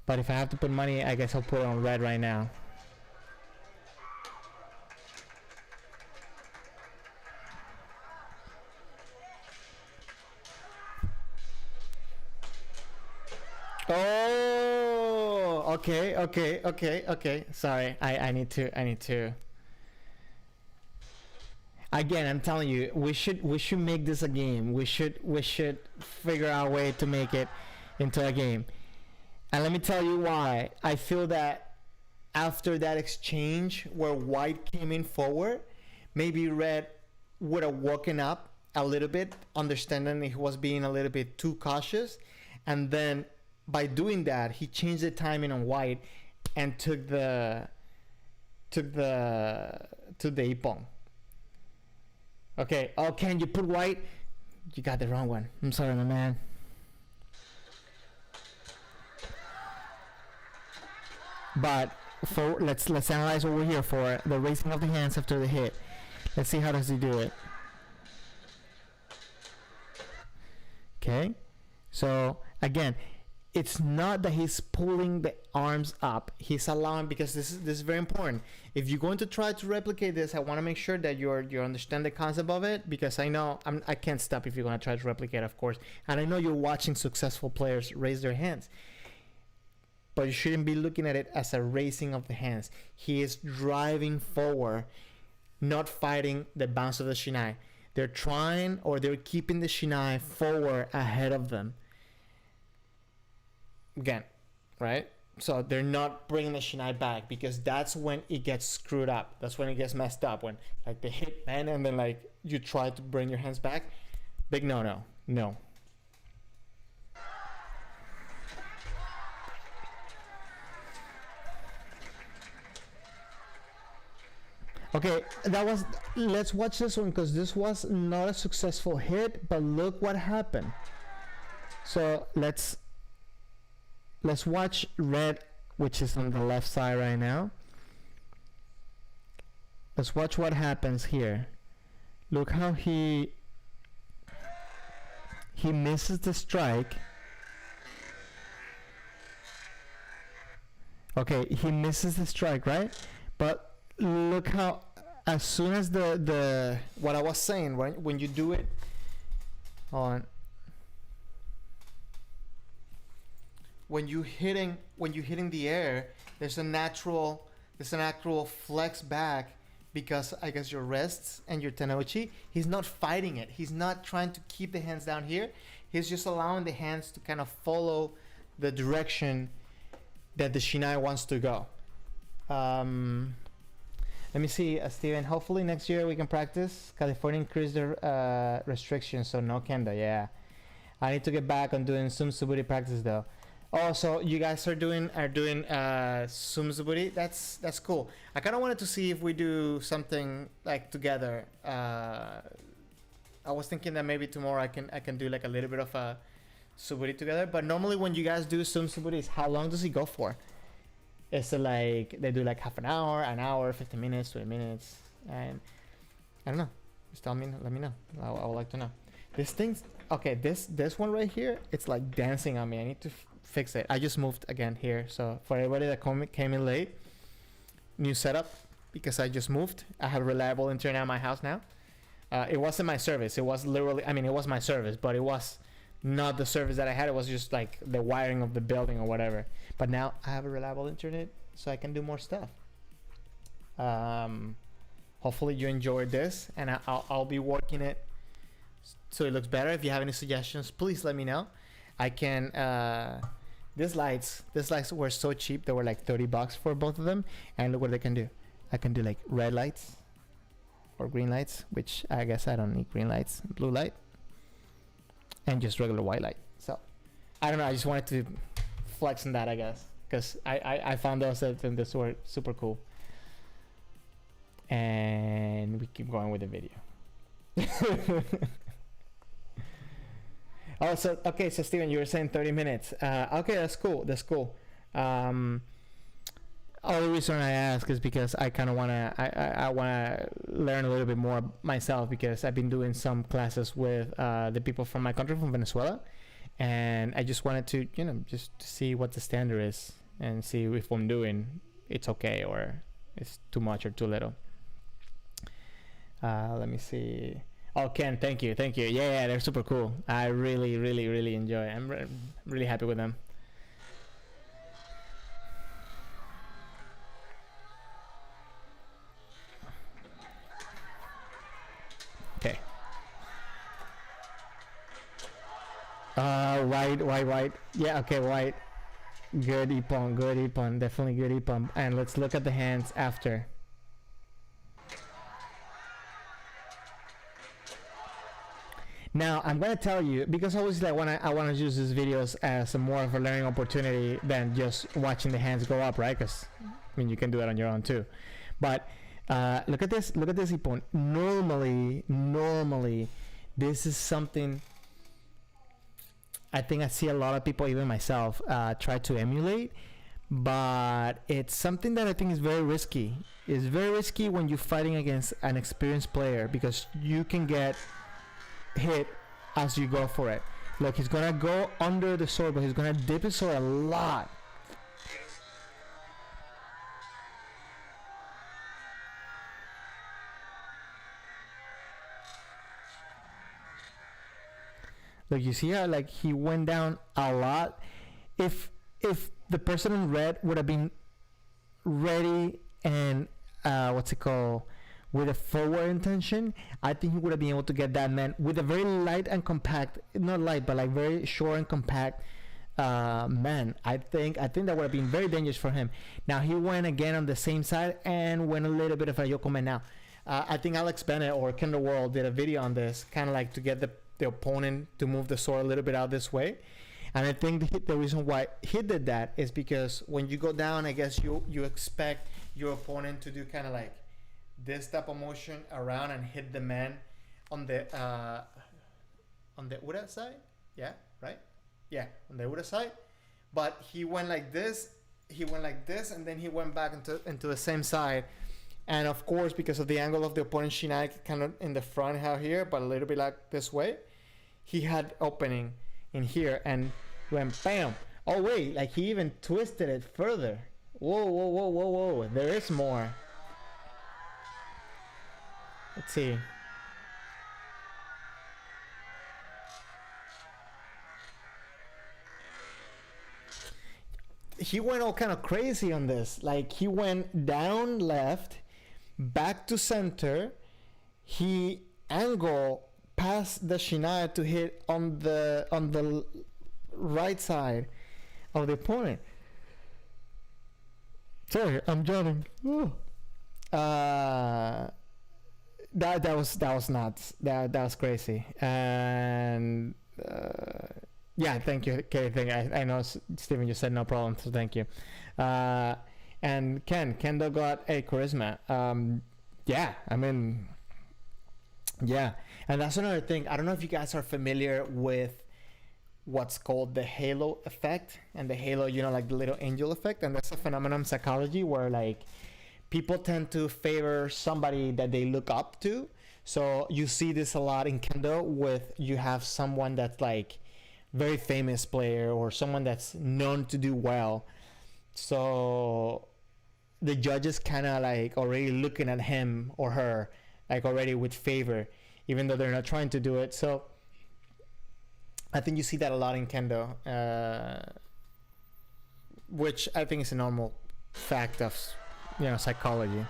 But if I have to put money, I guess I'll put it on red right now. Oh, okay. Sorry, I need to. Again, I'm telling you, we should make this a game. We should figure out a way to make it into a game. And let me tell you why. I feel that after that exchange where white came in forward, maybe red would have woken up a little bit, understanding he was being a little bit too cautious, and then by doing that, he changed the timing on white and took the ippon. Okay. Oh, can you put white? You got the wrong one. I'm sorry, my man. But for let's analyze what we're here for. The raising of the hands after the hit. Let's see how does he do it. Okay. So again, it's not that he's pulling the arms up. He's allowing, because this is very important. If you're going to try to replicate this, I want to make sure that you understand the concept of it, because I know I can't stop if you're going to try to replicate, of course. And I know you're watching successful players raise their hands, but you shouldn't be looking at it as a raising of the hands. He is driving forward, not fighting the bounce of the shinai. They're trying, or they're keeping the shinai forward ahead of them. Again, right? So they're not bringing the shinai back, because that's when it gets screwed up. That's when it gets messed up. When like they hit man and then like you try to bring your hands back. Big no. Okay, let's watch this one, because this was not a successful hit, but look what happened. So let's watch red, which is on the left side right now. Let's watch what happens here. Look how he misses the strike. Okay, he misses the strike, right? But look how, as soon as the what I was saying, right? When you do it on, when you're hitting the air, there's a natural flex back, because I guess your wrists and your tenouchi, he's not fighting it. He's not trying to keep the hands down here. He's just allowing the hands to kind of follow the direction that the shinai wants to go. Let me see, Steven. Hopefully next year we can practice. California increased the restrictions, so no kendo. Yeah, I need to get back on doing some suburi practice though. Oh, so you guys are doing sumzuburi? That's cool. I kind of wanted to see if we do something like together. I was thinking that maybe tomorrow I can do like a little bit of a suburi together. But normally when you guys do sumzuburis, how long does it go for? Is it like they do like half an hour, 15 minutes, 20 minutes? And I don't know. Just tell me, let me know. I would like to know. This thing's okay. This one right here, it's like dancing on me. I need to fix it. I just moved again here, so for everybody that came in late, new setup, because I just moved. I have reliable internet at my house now. It wasn't my service. It was literally, I mean, it was my service, but it was not the service that I had. It was just like the wiring of the building or whatever. But now I have a reliable internet, so I can do more stuff. Hopefully you enjoyed this, and I'll be working it so it looks better. If you have any suggestions, please let me know. I can these lights were so cheap. They were like $30 for both of them, and look what they can do. I can do like red lights or green lights, which I guess I don't need green lights, blue light, and just regular white light. So I don't know, I just wanted to flex on that, I guess, because I found those and those were super cool. And we keep going with the video. Oh, so okay, so Steven, you were saying 30 minutes. Okay, that's cool. That's cool. Only reason I ask is because I kind of I wanna learn a little bit more myself, because I've been doing some classes with the people from my country, from Venezuela, and I just wanted to, just to see what the standard is and see if I'm doing it's okay or it's too much or too little. Let me see. Oh, Ken, thank you. Yeah, they're super cool. I really enjoy it. I'm really happy with them. Okay. White. Yeah, okay, white. Good Ippon. Definitely good Ippon. And let's look at the hands after. Now, I'm going to tell you, because obviously I want to use these videos as more of a learning opportunity than just watching the hands go up, right? Because, you can do it on your own too. But look at this Ippon. Normally, this is something I think I see a lot of people, even myself, try to emulate. But it's something that I think is very risky. It's very risky when you're fighting against an experienced player, because you can get hit as you go for it. Look, he's gonna go under the sword, but he's gonna dip his sword a lot. Look, you see how he went down a lot. If the person in red would have been ready and with a forward intention, I think he would have been able to get that man with a very light and compact, not light, but very short and compact man. I think that would have been very dangerous for him. Now he went again on the same side and went a little bit of a Yokomen. Now I think Alex Bennett or Kendo World did a video on this, kind of to get the opponent to move the sword a little bit out this way. And I think the reason why he did that is because when you go down, I guess you expect your opponent to do kind of this type of motion around and hit the man on the Ura side. Yeah, right? Yeah, on the Ura side. But he went like this, and then he went back into the same side. And of course, because of the angle of the opponent's shinai kind of in the front out here, but a little bit this way, he had opening in here and went bam. Oh wait, he even twisted it further. Whoa. There is more. Let's see. He went all kind of crazy on this. He went down left, back to center. He angled past the shinai to hit on the right side of the opponent. Sorry, I'm drowning. That was nuts. That was crazy. And yeah, thank you, Katie. I know Steven, you said no problem, so thank you. And Kendo got a charisma. Yeah, and that's another thing. I don't know if you guys are familiar with what's called the halo effect. And the halo, the little angel effect. And that's a phenomenon in psychology where people tend to favor somebody that they look up to. So you see this a lot in Kendo you have someone that's very famous player or someone that's known to do well. So the judges kind of already looking at him or her already with favor, even though they're not trying to do it. So I think you see that a lot in Kendo, which I think is a normal fact of psychology.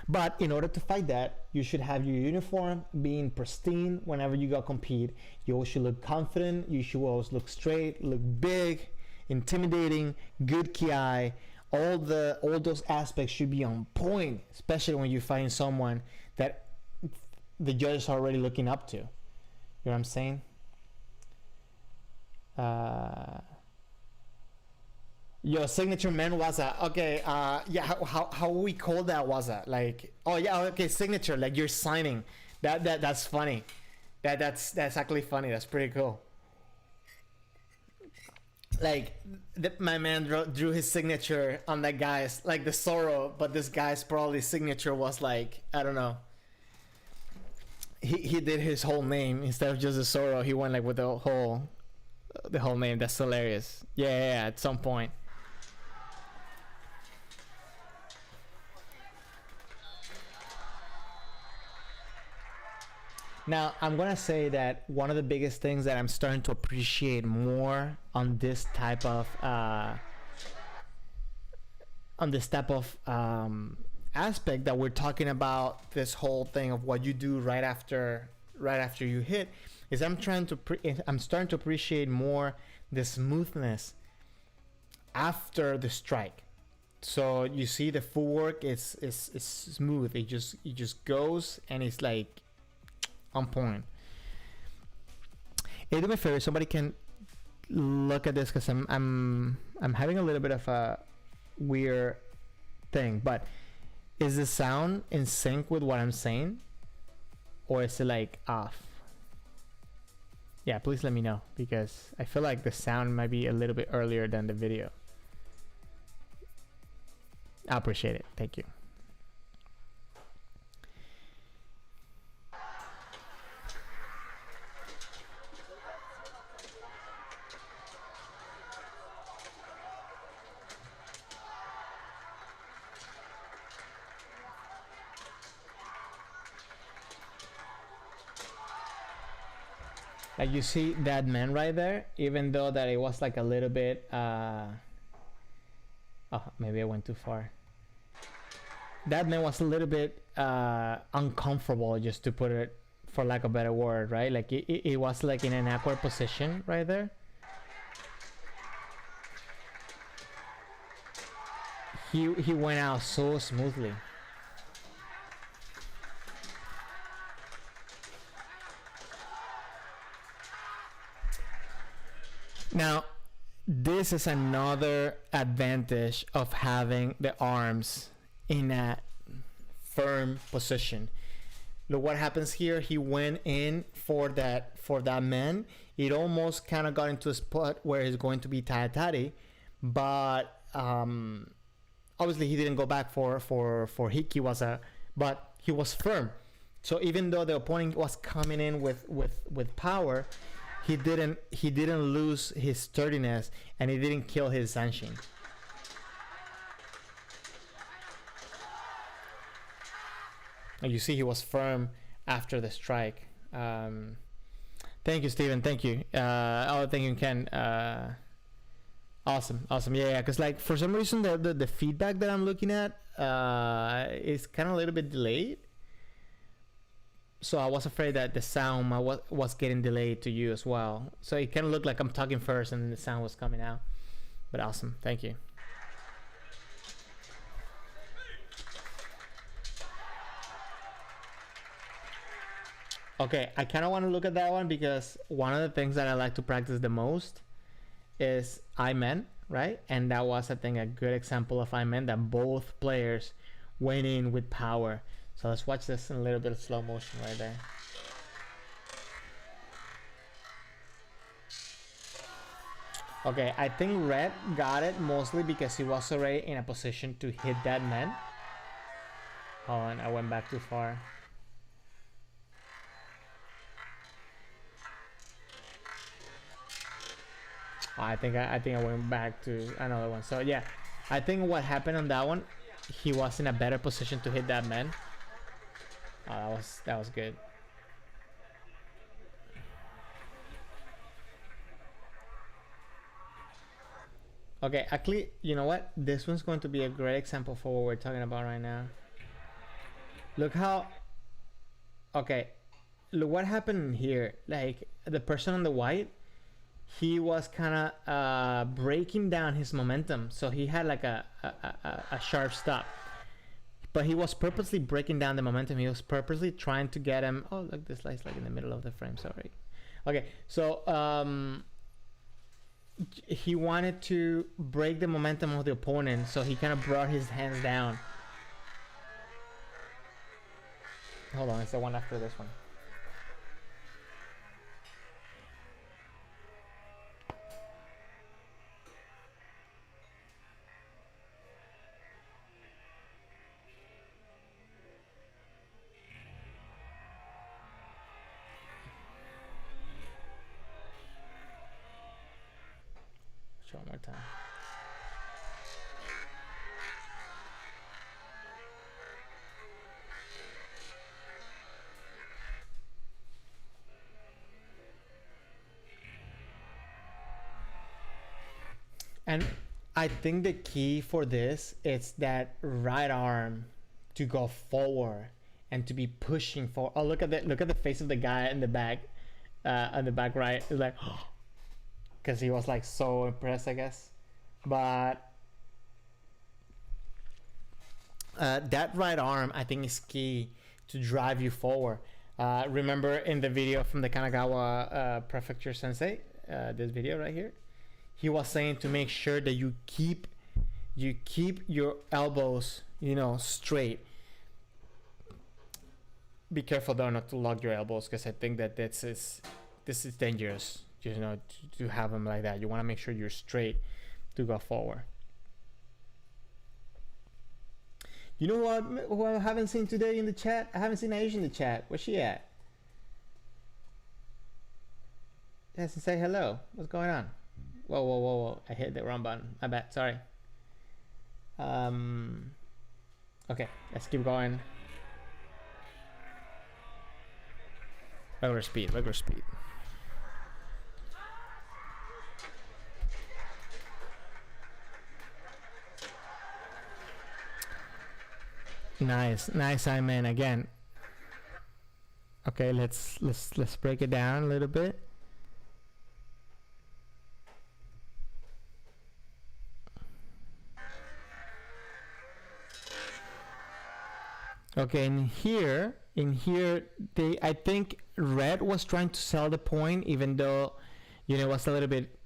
But in order to fight that, you should have your uniform being pristine whenever you go compete. You always should look confident. You should always look straight, look big, intimidating, good ki. All those aspects should be on point, especially when you find someone that the judges are already looking up to. You know what I'm saying? Your signature man waza. Okay, yeah, how we call that waza? Okay, signature, you're signing. That's funny. That's actually funny. That's pretty cool. Like my man drew his signature on that guy's, like the Zorro, but this guy's probably signature was like, I don't know. He did his whole name instead of just the Zorro. He went like with the whole name. That's hilarious. Yeah, at some point. Now, I'm gonna say that one of the biggest things that I'm starting to appreciate more on this type of aspect that we're talking about, this whole thing of what you do right after you hit, is I'm starting to appreciate more the smoothness after the strike. So you see the footwork is smooth. It just goes and it's like on point. Hey, do me a favor, somebody can look at this because I'm having a little bit of a weird thing, but is the sound in sync with what I'm saying, or is it like off? Yeah, please let me know, because I feel like the sound might be a little bit earlier than the video. I appreciate it. Thank you. Like you see that man right there, even though that it was like a little bit oh, maybe I went too far. That man was a little bit uncomfortable, just to put it, for lack of a better word, right? Like it was like in an awkward position right there. He went out so smoothly. Now, this is another advantage of having the arms in a firm position. Look what happens here. He went in for that man. It almost kind of got into a spot where he's going to be tari, but obviously he didn't go back for Hiki, but he was firm. So even though the opponent was coming in with power, he didn't lose his sturdiness, and he didn't kill his zanshin. And you see he was firm after the strike. Thank you, Steven. Thank you. Thank you, Ken. Awesome. Yeah. Because like for some reason the feedback that I'm looking at is kind of a little bit delayed. So I was afraid that the sound was getting delayed to you as well. So it kind of looked like I'm talking first and then the sound was coming out. But awesome. Thank you. Okay, I kind of want to look at that one because one of the things that I like to practice the most is I-men, right? And that was, I think, a good example of I-men that both players went in with power. So let's watch this in a little bit of slow motion right there. Okay, I think Red got it mostly because he was already in a position to hit that man. Hold on, I went back too far. I think I went back to another one. So yeah, I think what happened on that one, he was in a better position to hit that man. Oh, that was good. Okay, actually, you know what? This one's going to be a great example for what we're talking about right now. Look how... Okay, look what happened here. Like, the person on the white, he was kind of breaking down his momentum. So he had like a sharp stop. But he was purposely breaking down the momentum. He was purposely trying to get him... Oh, look, this light's like in the middle of the frame, sorry. Okay, so... he wanted to break the momentum of the opponent, so he kind of brought his hands down. Hold on, it's the one after this one. time. And I think the key for this is that right arm to go forward and to be pushing for. Oh, look at the face of the guy in the back, on the back right. It's like, because he was like so impressed, I guess. But that right arm, I think, is key to drive you forward. Remember in the video from the Kanagawa Prefecture Sensei, this video right here, he was saying to make sure that you keep your elbows, straight. Be careful though not to lock your elbows, because I think that this is dangerous. To have them like that. You want to make sure you're straight to go forward. You know what? Who I haven't seen today in the chat? I haven't seen Aisha in the chat. Where's she at? Yes, and say hello. What's going on? Whoa. I hit the wrong button. My bad. Sorry. Okay, let's keep going. Regular speed. Nice, Simon. Again. Okay, let's break it down a little bit. Okay, in here, I think Red was trying to sell the point, even though, it was a little bit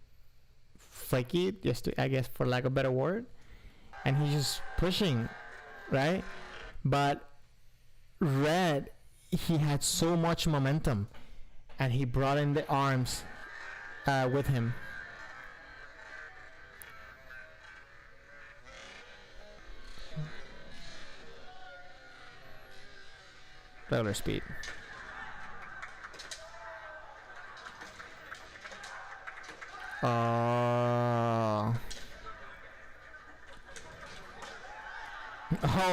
flaky, I guess, for lack of a better word, and he's just pushing, right? But Red, he had so much momentum, and he brought in the arms with him. Regular speed. Oh,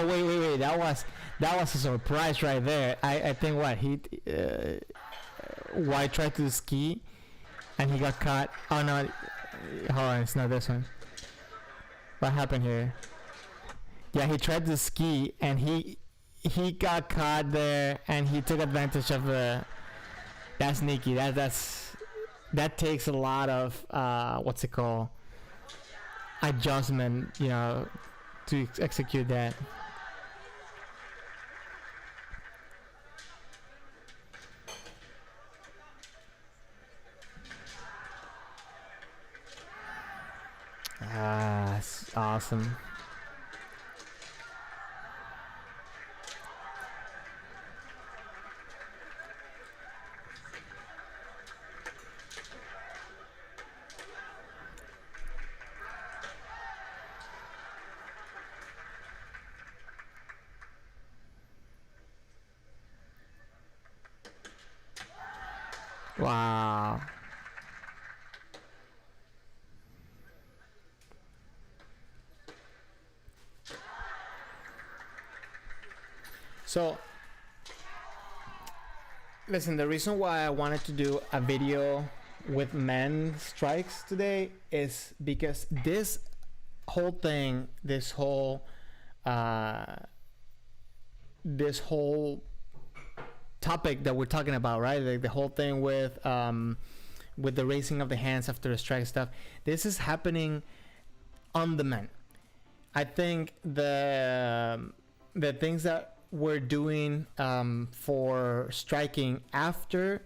wait. That was a surprise right there. I think what White tried to ski and he got caught. Oh no, hold on, it's not this one. What happened here? Yeah, he tried to ski and he got caught there, and he took advantage of the. That's sneaky. That takes a lot of what's it called? Adjustment, to execute that. That's awesome. Wow. So, listen, the reason why I wanted to do a video with men strikes today is because this whole thing, this whole topic that we're talking about, right? Like the whole thing with the raising of the hands after the strike stuff. This is happening on the men. I think the things that we're doing for striking after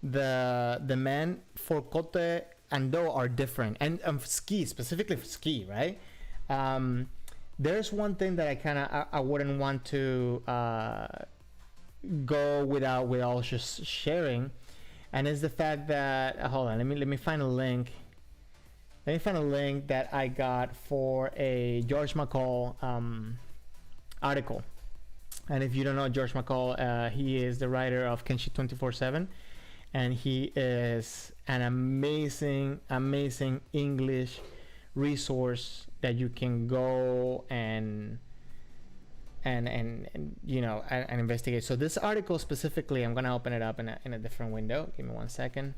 the men for kote and do are different, and ski, specifically for ski, right? There's one thing that I wouldn't want to go without just sharing, and is the fact that hold on, let me find a link. Let me find a link that I got for a George McCall article. And if you don't know George McCall, he is the writer of Kenshi 24/7, and he is an amazing English resource that you can go and you know, and investigate. So this article specifically, I'm gonna open it up in a different window. Give me 1 second.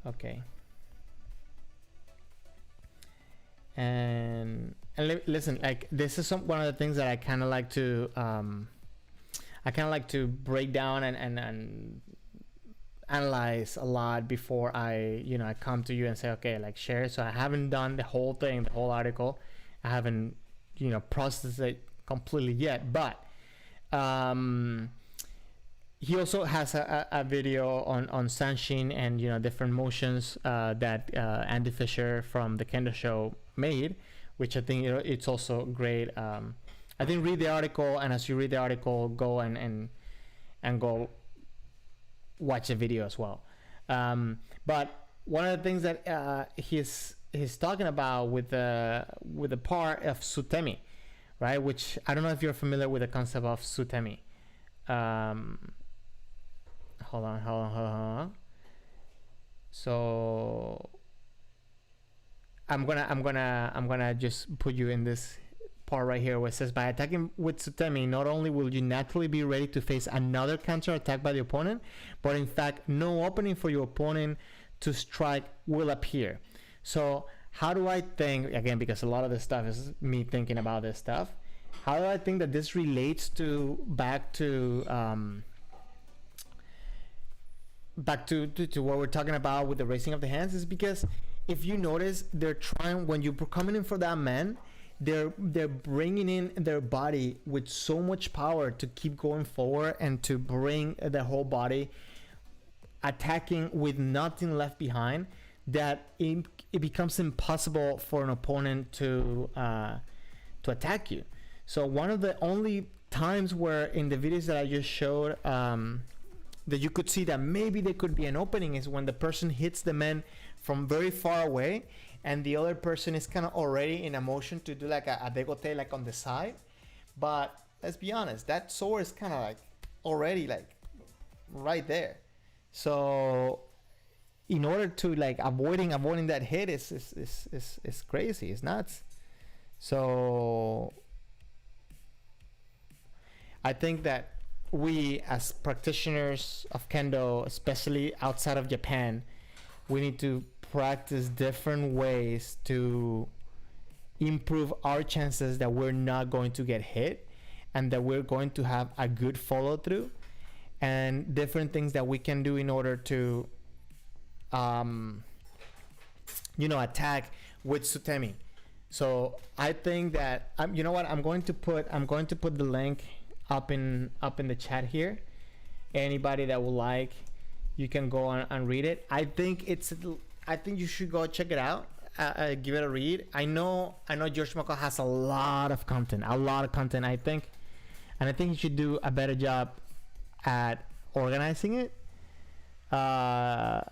Okay. And listen, like, this is one of the things that I kind of like to break down and analyze a lot before I come to you and say, okay, like, share it. So I haven't done the whole thing, the whole article. I haven't processed it completely yet, but he also has a video on sanshin and different motions that Andy Fisher from the Kendo Show made, which I think it's also great. I think read the article, and as you read the article, go and go watch the video as well. But one of the things that he's talking about with the part of sutemi, right? Which I don't know if you're familiar with the concept of sutemi. Hold on. So I'm gonna just put you in this part right here where it says, by attacking with sutemi, not only will you naturally be ready to face another counter attack by the opponent, but in fact no opening for your opponent to strike will appear. So how do I think, again, because a lot of this stuff is me thinking about this stuff, how do I think that this relates to back to what we're talking about with the raising of the hands, is because if you notice, they're trying, when you're coming in for that man, they're bringing in their body with so much power to keep going forward and to bring the whole body attacking with nothing left behind, that it becomes impossible for an opponent to attack you. So one of the only times where in the videos that I just showed that you could see that maybe there could be an opening is when the person hits the man from very far away and the other person is kind of already in a motion to do like a degote, like on the side. But let's be honest, that sword is kind of like already like right there. So in order to like avoiding that hit is crazy, it's nuts. So I think that we as practitioners of Kendo, especially outside of Japan, we need to practice different ways to improve our chances that we're not going to get hit and that we're going to have a good follow through, and different things that we can do in order to attack with sutemi. So I think that I'm going to put the link up in the chat here. Anybody that would like, you can go on and read it. I think you should go check it out, give it a read. I know George Mako has a lot of content, I think, and I think he should do a better job at organizing it. I'm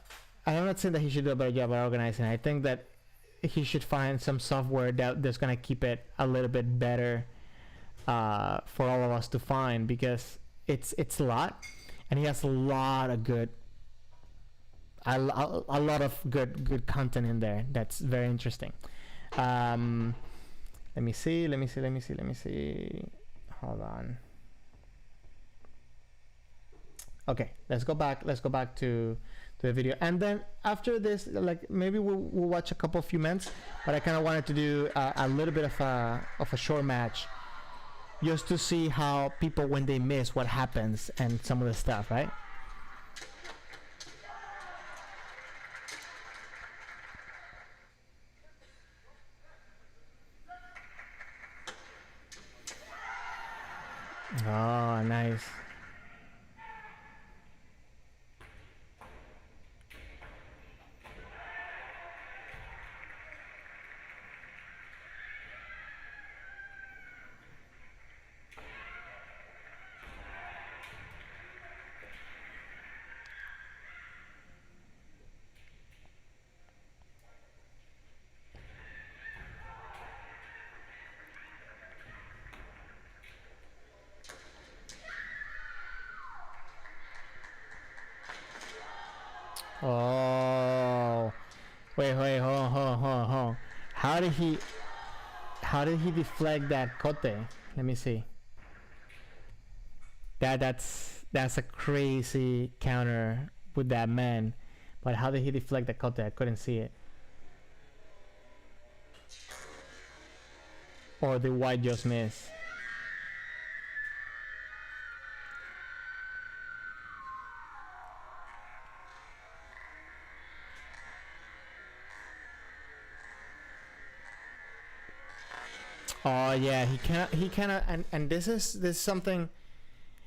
not saying that he should do a better job at organizing it. I think that he should find some software that's gonna keep it a little bit better for all of us to find, because it's a lot, and he has a lot of good content in there that's very interesting. Let me see. Hold on. Okay, let's go back to the video, and then after this, like, maybe we'll watch a few minutes, but I kind of wanted to do a little bit of a short match, just to see how people, when they miss, what happens and some of the stuff, right? Oh, nice. Oh, wait, hold on. how did he deflect that kote? Let me see. That's a crazy counter with that man. But how did he deflect the kote? I couldn't see it. Or the white just missed. Oh yeah, he kind of and this is something,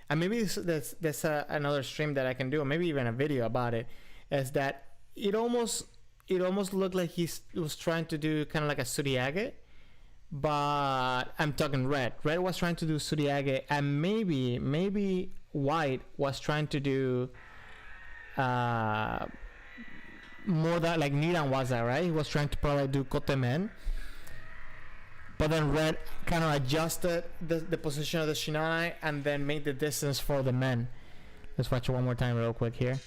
and maybe there's another stream that I can do, or maybe even a video about it. Is that it almost looked like he was trying to do kind of like a suriage, but I'm talking red. Red was trying to do suriage, and maybe white was trying to do more that like Niran was that, right? He was trying to probably do kote men. But then red kind of adjusted the position of the shinai and then made the distance for the men. Let's watch it one more time real quick here.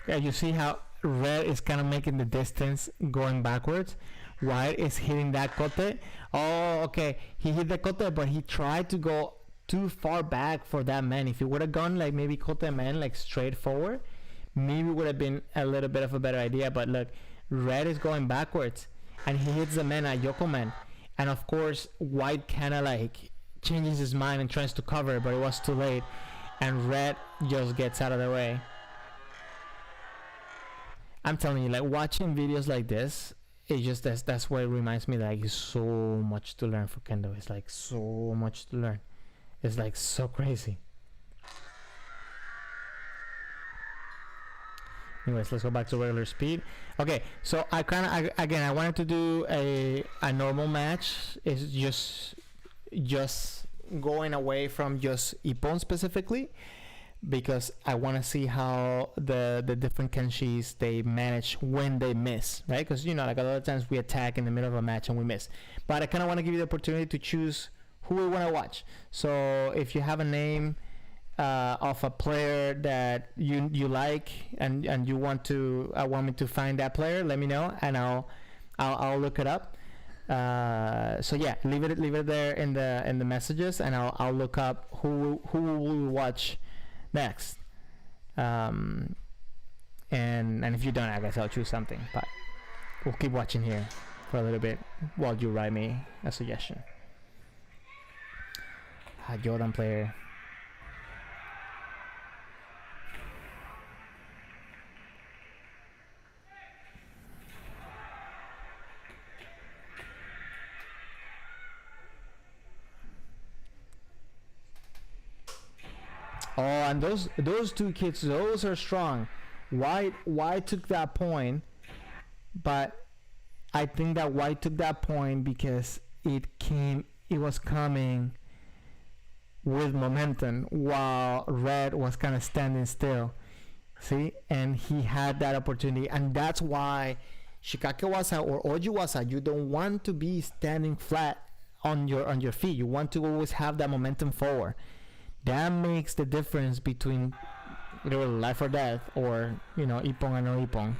Yeah, you see how red is kind of making the distance going backwards. White is hitting that kote. Oh, okay. He hit the kote, but he tried to go too far back for that man. If he would have gone like maybe kote man like straight forward, maybe would have been a little bit of a better idea. But look, red is going backwards, and he hits the man at Yoko man, and of course white kind of like changes his mind and tries to cover, but it was too late, and red just gets out of the way. I'm telling you, like watching videos like this, it just that's what it reminds me. Like, it's so much to learn for kendo. It's like so much to learn. It's like so crazy. Anyways, let's go back to regular speed. Okay, so I wanted to do a normal match. It's just going away from just Ippon specifically, because I want to see how the different kenshis they manage when they miss, right? Because you know, like a lot of times we attack in the middle of a match and we miss. But I kind of want to give you the opportunity to choose who we want to watch. So if you have a name of a player that you like and you want me to find that player, let me know and I'll look it up. So yeah, leave it there in the messages, and I'll look up who will watch next. And if you don't, I guess I'll choose something, but we'll keep watching here for a little bit while you write me a suggestion. Jordan player. Oh, and those two kids, those are strong. White took that point, but I think that White took that point because it was coming with momentum while Red was kind of standing still. See, and he had that opportunity, and that's why Shikakewasa or Ojiwasa, you don't want to be standing flat on your feet. You want to always have that momentum forward. That makes the difference between life or death, or Ippon and no Ippon.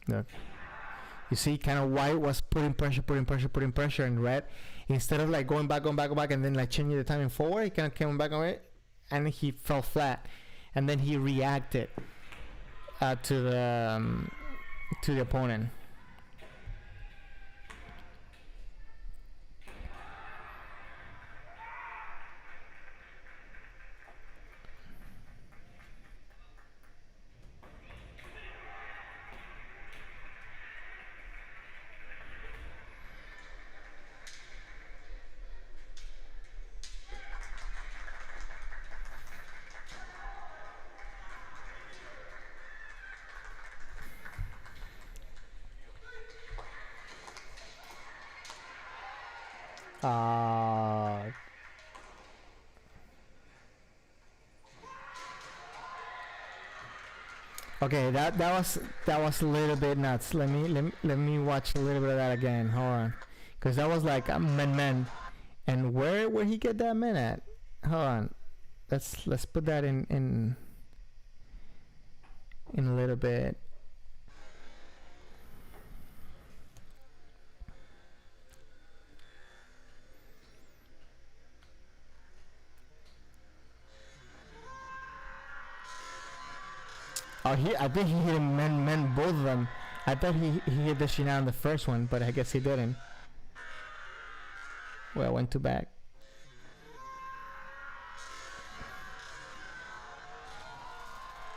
Look, you see, kind of White was putting pressure, and Red, instead of like going back, and then like changing the timing forward, he kind of came back on it, and he fell flat, and then he reacted to the opponent. Okay, that was a little bit nuts. Let me watch a little bit of that again. Hold on, because that was like a man, and where he get that man at? Hold on, let's put that in a little bit. Oh, I think he hit him men both of them. I thought he hit the Shina on the first one, but I guess he didn't. Well, I went to back.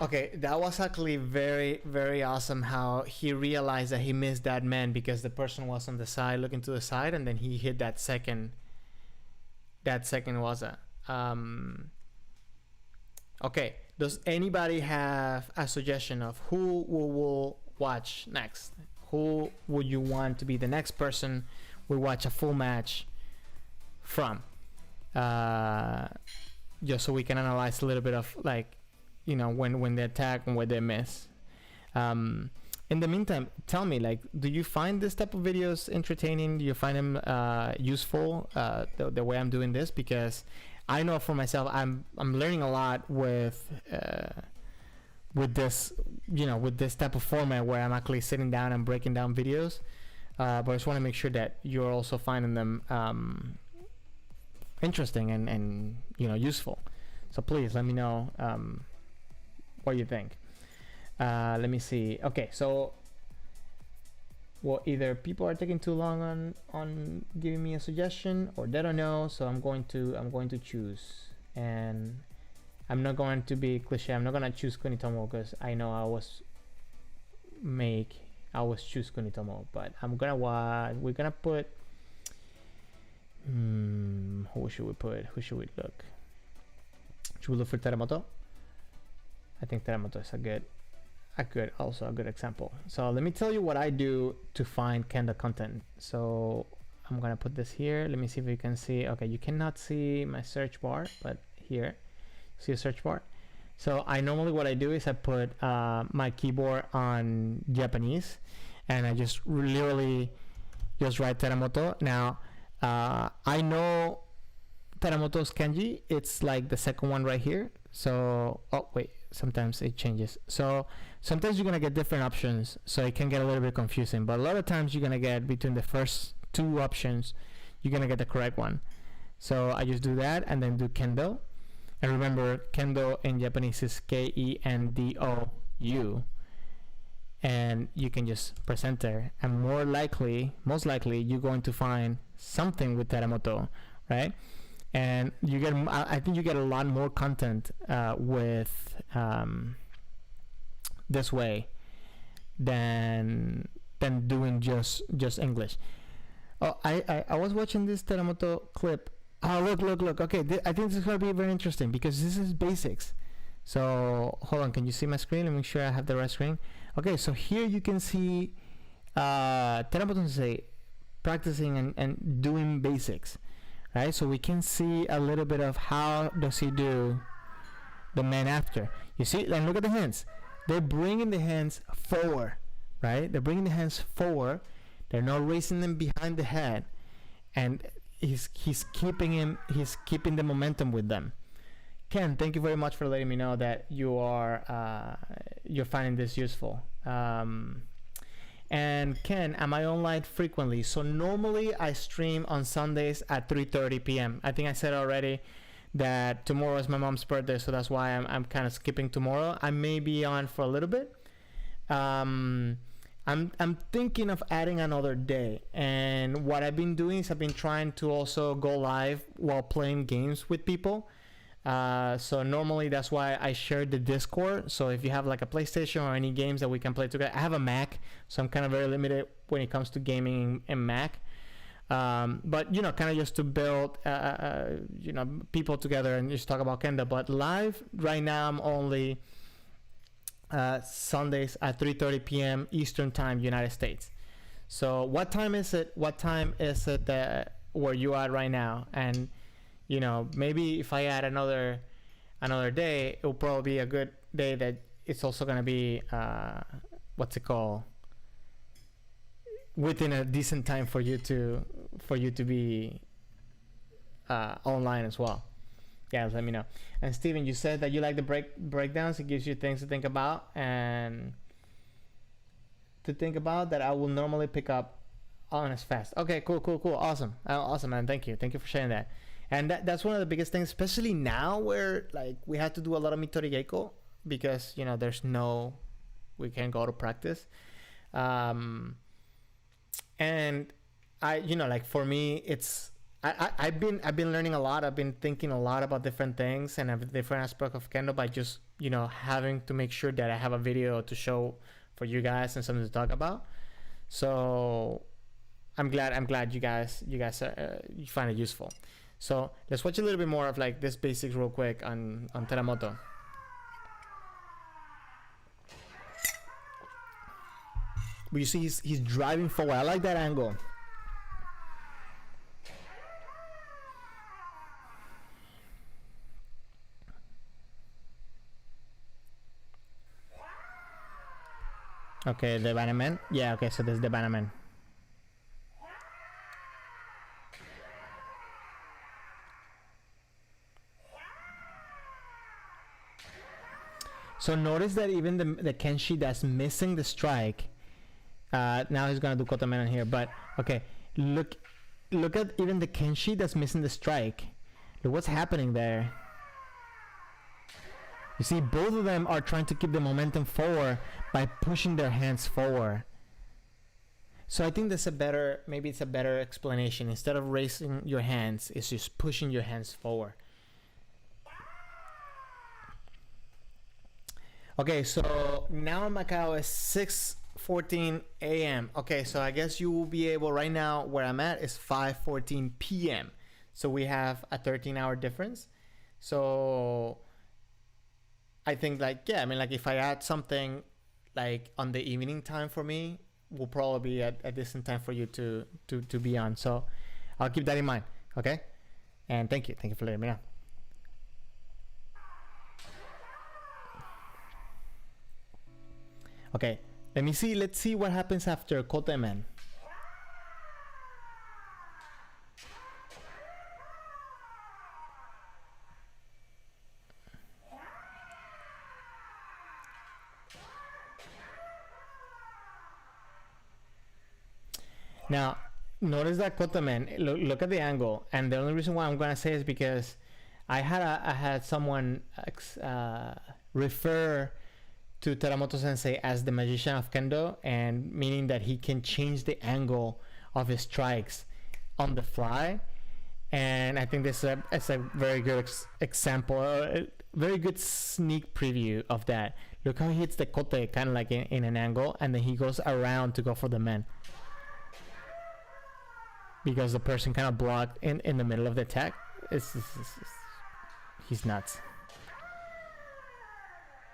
Okay, that was actually very, very awesome how he realized that he missed that man because the person was on the side looking to the side, and then he hit that second waza. Okay, does anybody have a suggestion of who we will watch next? Who would you want to be the next person we watch a full match from? Just so we can analyze a little bit of, like, you know, when they attack and when they miss. In the meantime, tell me, like, do you find this type of videos entertaining? Do you find them useful, the way I'm doing this? Because I know for myself, I'm learning a lot with this, you know, with this type of format where I'm actually sitting down and breaking down videos. But I just want to make sure that you're also finding them interesting and you know, useful. So please let me know what you think. Let me see. Okay, so well, either people are taking too long on giving me a suggestion, or they don't know. So I'm going to choose, and I'm not going to be cliche. I'm not gonna choose Kunitomo because I know I always choose Kunitomo, but I'm gonna watch. We're gonna put. Who should we put? Who should we look? Should we look for Teramoto? I think Teramoto is a good example. So let me tell you what I do to find Kendo content. So I'm gonna put this here. Let me see if you can see. Okay, you cannot see my search bar, but here, see a search bar. So I normally, what I do is I put my keyboard on Japanese, and I just literally just write Teramoto. Now I know Teramoto's kanji, it's like the second one right here. So, oh wait, sometimes it changes. So sometimes you're gonna get different options, so it can get a little bit confusing, but a lot of times you're gonna get between the first two options, you're gonna get the correct one. So I just do that and then do Kendo. And remember, Kendo in Japanese is K-E-N-D-O-U. And you can just press enter, and most likely you're going to find something with Teramoto, right? And you get, I think you get a lot more content with this way than doing just English. Oh, I was watching this Teramoto clip. Oh, look. Okay, I think this is going to be very interesting because this is basics. So hold on, can you see my screen? Let me make sure I have the right screen. Okay, so here you can see Teramoto Sensei practicing and doing basics, right? So we can see a little bit of how does he do the man after. You see, and look at the hands. They're bringing the hands forward, right? They're bringing the hands forward. They're not raising them behind the head, and he's keeping the momentum with them. Ken, thank you very much for letting me know that you're finding this useful. And Ken, am I online frequently? So normally I stream on Sundays at 3:30 p.m. I think I said already that tomorrow is my mom's birthday, so that's why I'm kind of skipping tomorrow. I may be on for a little bit. I'm thinking of adding another day, and what I've been doing is I've been trying to also go live while playing games with people. So normally that's why I share the Discord. So if you have like a PlayStation or any games that we can play together, I have a Mac, so I'm kind of very limited when it comes to gaming in Mac. But you know, kind of just to build, you know, people together and just talk about Kendo. But live right now, I'm only Sundays at 3:30 p.m. Eastern Time, United States. So what time is it? What time is it where you are right now? And you know, maybe if I add another day, it will probably be a good day that it's also gonna be what's it called, within a decent time for you to be online as well. Yeah, let me know. And Steven, you said that you like the breakdowns. It gives you things to think about and that I will normally pick up on as fast. Okay, cool, awesome, awesome, man. Thank you for sharing that. And that's one of the biggest things, especially now where like we have to do a lot of Mitorigeiko because we can't go to practice. And I, like for me, it's I've been learning a lot. I've been thinking a lot about different things and a different aspect of Kendo by just having to make sure that I have a video to show for you guys and something to talk about. So I'm glad you guys you find it useful. So let's watch a little bit more of like this basics real quick on Teramoto. But you see he's driving forward. I like that angle. Okay, the Bannerman. Yeah, okay, so this is the Bannerman. So notice that even the Kenshi that's missing the strike, now he's gonna do Kotomen here, but okay, look at even the Kenshi that's missing the strike. Look what's happening there. You see, both of them are trying to keep the momentum forward by pushing their hands forward. So I think maybe it's a better explanation. Instead of raising your hands, it's just pushing your hands forward. Okay, so now in Macau is 6:14 a.m. Okay, so I guess you will be able, right now where I'm at is 5:14 p.m. So we have a 13-hour difference. So I think if I add something like on the evening time for me, will probably be a decent time for you to be on. So I'll keep that in mind, okay? And thank you for letting me know. Okay, let's see what happens after Kotemen. Now, notice that Kotemen, look at the angle, and the only reason why I'm gonna say is because I had someone refer to Teramoto Sensei as the magician of Kendo, and meaning that he can change the angle of his strikes on the fly. And I think this is a very good example, a very good sneak preview of that. Look how he hits the kote kind of like in an angle, and then he goes around to go for the men, because the person kind of blocked in the middle of the attack. He's nuts.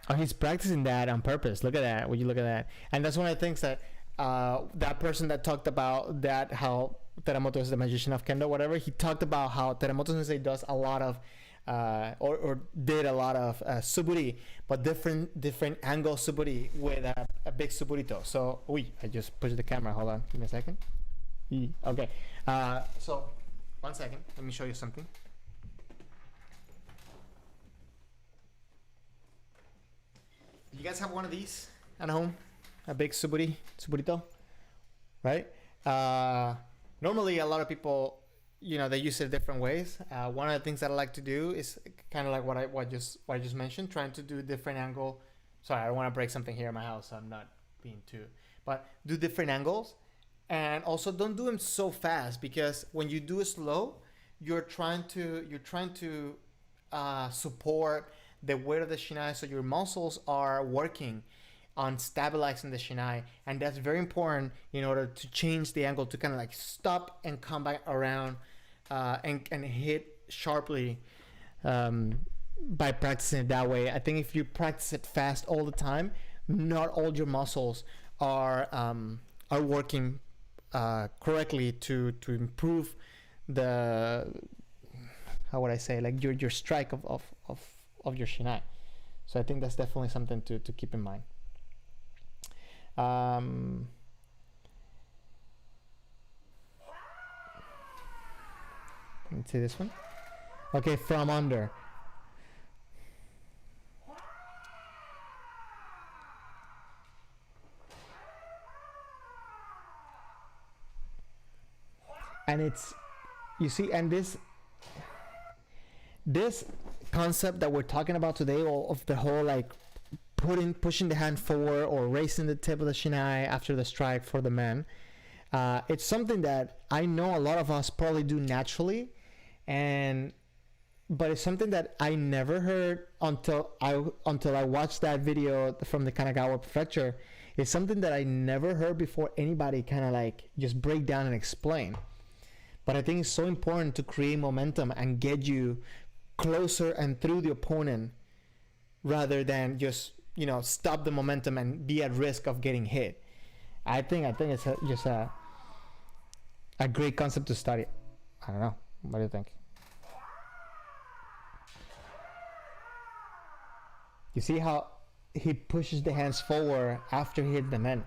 Oh, he's practicing that on purpose. Look at that. Would you look at that? And that's one of the things that that person that talked about that, how Teramoto is the magician of Kendo, whatever, he talked about how Teramoto Sensei does a lot of or did a lot of suburi, but different angle suburi with a big suburito. So I just pushed the camera. Hold on, give me a second. Okay, so 1 second, let me show you something. You guys have one of these at home? A big suburito, right? Normally a lot of people, they use it different ways. One of the things that I like to do is kind of like what I just mentioned, trying to do different angle. Sorry, I don't want to break something here in my house, so I'm not being too, but do different angles. And also don't do them so fast, because when you do it slow, you're trying to support the weight of the shinai, so your muscles are working on stabilizing the shinai, and that's very important in order to change the angle, to kind of like stop and come back around and hit sharply by practicing it that way. I think if you practice it fast all the time, not all your muscles are working correctly to improve the, how would I say, like your strike of your shinai. So I think that's definitely something to keep in mind. Let's see this one. Okay, from under. And it's, you see, and this concept that we're talking about today, of the whole like pushing the hand forward or raising the tip of the shinai after the strike for the men, it's something that I know a lot of us probably do naturally, but it's something that I never heard until I watched that video from the Kanagawa prefecture. It's something that I never heard before anybody kind of like just break down and explain. But I think it's so important to create momentum and get you closer and through the opponent, rather than just, you know, stop the momentum and be at risk of getting hit. I think it's just a great concept to study. I don't know. What do you think? You see how he pushes the hands forward after he hit the men.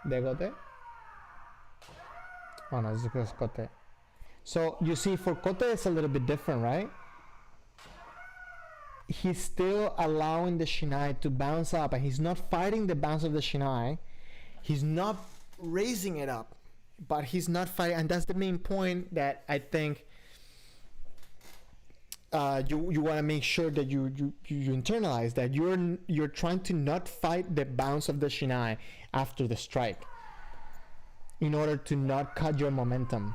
De kote? Oh no, this is kote. So you see, for kote it's a little bit different, right? He's still allowing the shinai to bounce up, and he's not fighting the bounce of the shinai. He's not raising it up, but he's not fighting, and that's the main point that I think you want to make sure that you internalize, that you're trying to not fight the bounce of the shinai after the strike in order to not cut your momentum.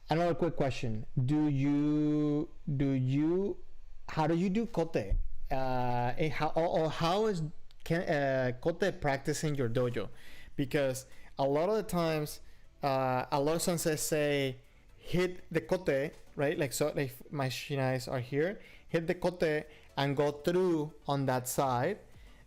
Another quick question: how do you do kote? How is kote practiced in your dojo? Because a lot of the times, a lot of senseis say hit the kote, right? Like, so, like my shinais are here, hit the kote and go through on that side.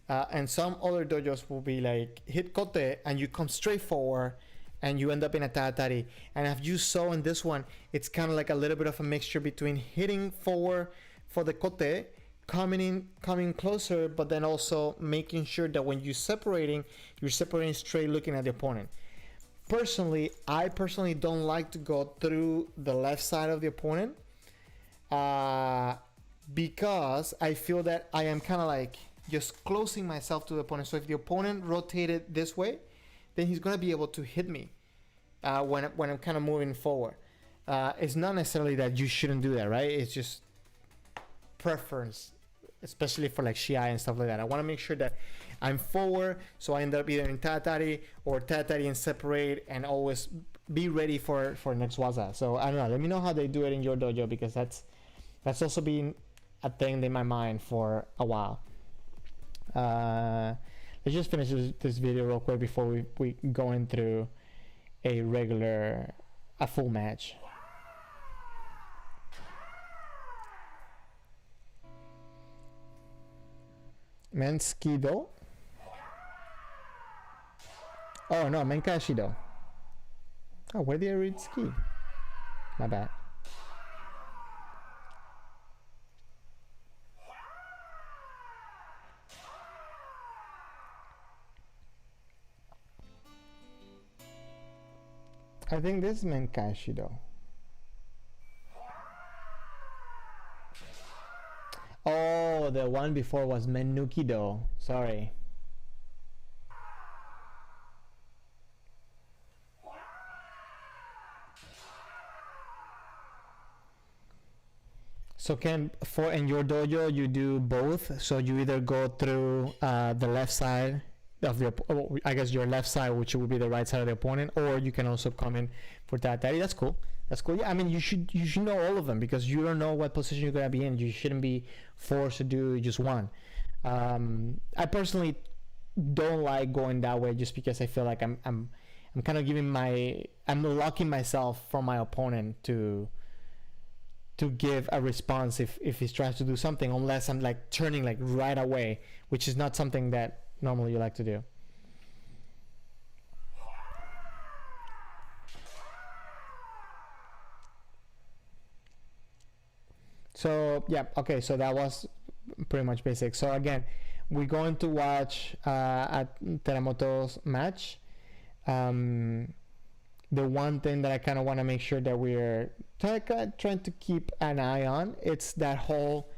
And some other dojos will be like hit kote and you come straight forward, and you end up in a tatari. And as you saw in this one, it's kind of like a little bit of a mixture between hitting forward for the kote, coming closer, but then also making sure that when you're separating straight looking at the opponent. I personally don't like to go through the left side of the opponent, because I feel that I am kind of like just closing myself to the opponent. So if the opponent rotated this way, then he's going to be able to hit me when I'm kind of moving forward. It's not necessarily that you shouldn't do that, right? It's just preference, especially for like shiai and stuff like that. I want to make sure that I'm forward, so I end up either in tatari or tatari and separate, and always be ready for next waza. So I don't know. Let me know how they do it in your dojo, because that's also been a thing in my mind for a while. Let's just finish this video real quick before we go into a full match. Men's Kido. Oh no, Menkashido. Oh, where did I read ski? My bad. I think this is Menkashido. Oh, the one before was Menukido. Sorry. So in your dojo you do both? So you either go through the left side of I guess your left side, which would be the right side of the opponent, or you can also come in for tatari. That's cool. Yeah, I mean, you should know all of them, because you don't know what position you're gonna be in. You shouldn't be forced to do just one. I personally don't like going that way just because I feel like I'm kind of I'm locking myself from my opponent to give a response if he tries to do something, unless I'm like turning like right away, which is not something that normally you like to do. So yeah, okay, so that was pretty much basic. So again, we're going to watch Teramoto's match. The one thing that I kind of want to make sure that we're trying to keep an eye on, it's that whole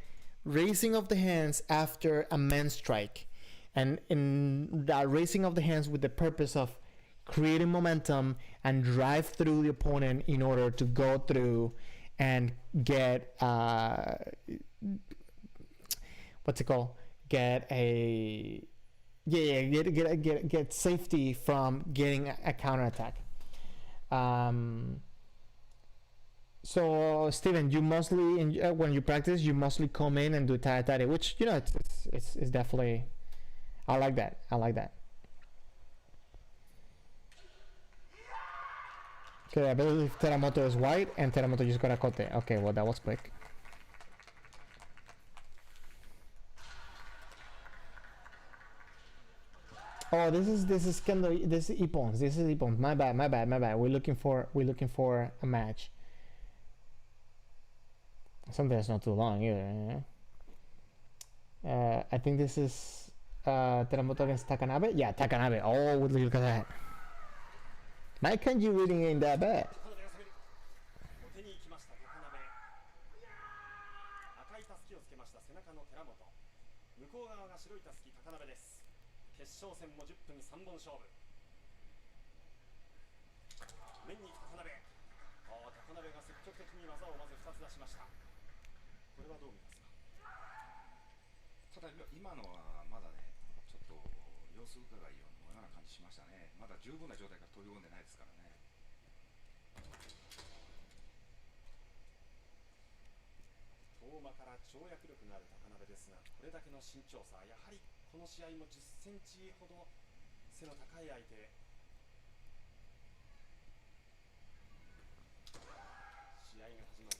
raising of the hands after a men's strike, and in that raising of the hands with the purpose of creating momentum and drive through the opponent in order to go through and get what's it called? Get a get safety from getting a counterattack. So Steven, you mostly when you practice, you mostly come in and do tari, which it's definitely, I like that. Okay, I believe Teramoto is white and Teramoto just got a kote. Okay, well that was quick. Oh, this is Kendo. This is Ippons. My bad. We're looking for a match. Something that's not too long either. I think this is Teramoto against Takanabe. Yeah, Takanabe. Oh, look at that. My kanji reading ain't that bad.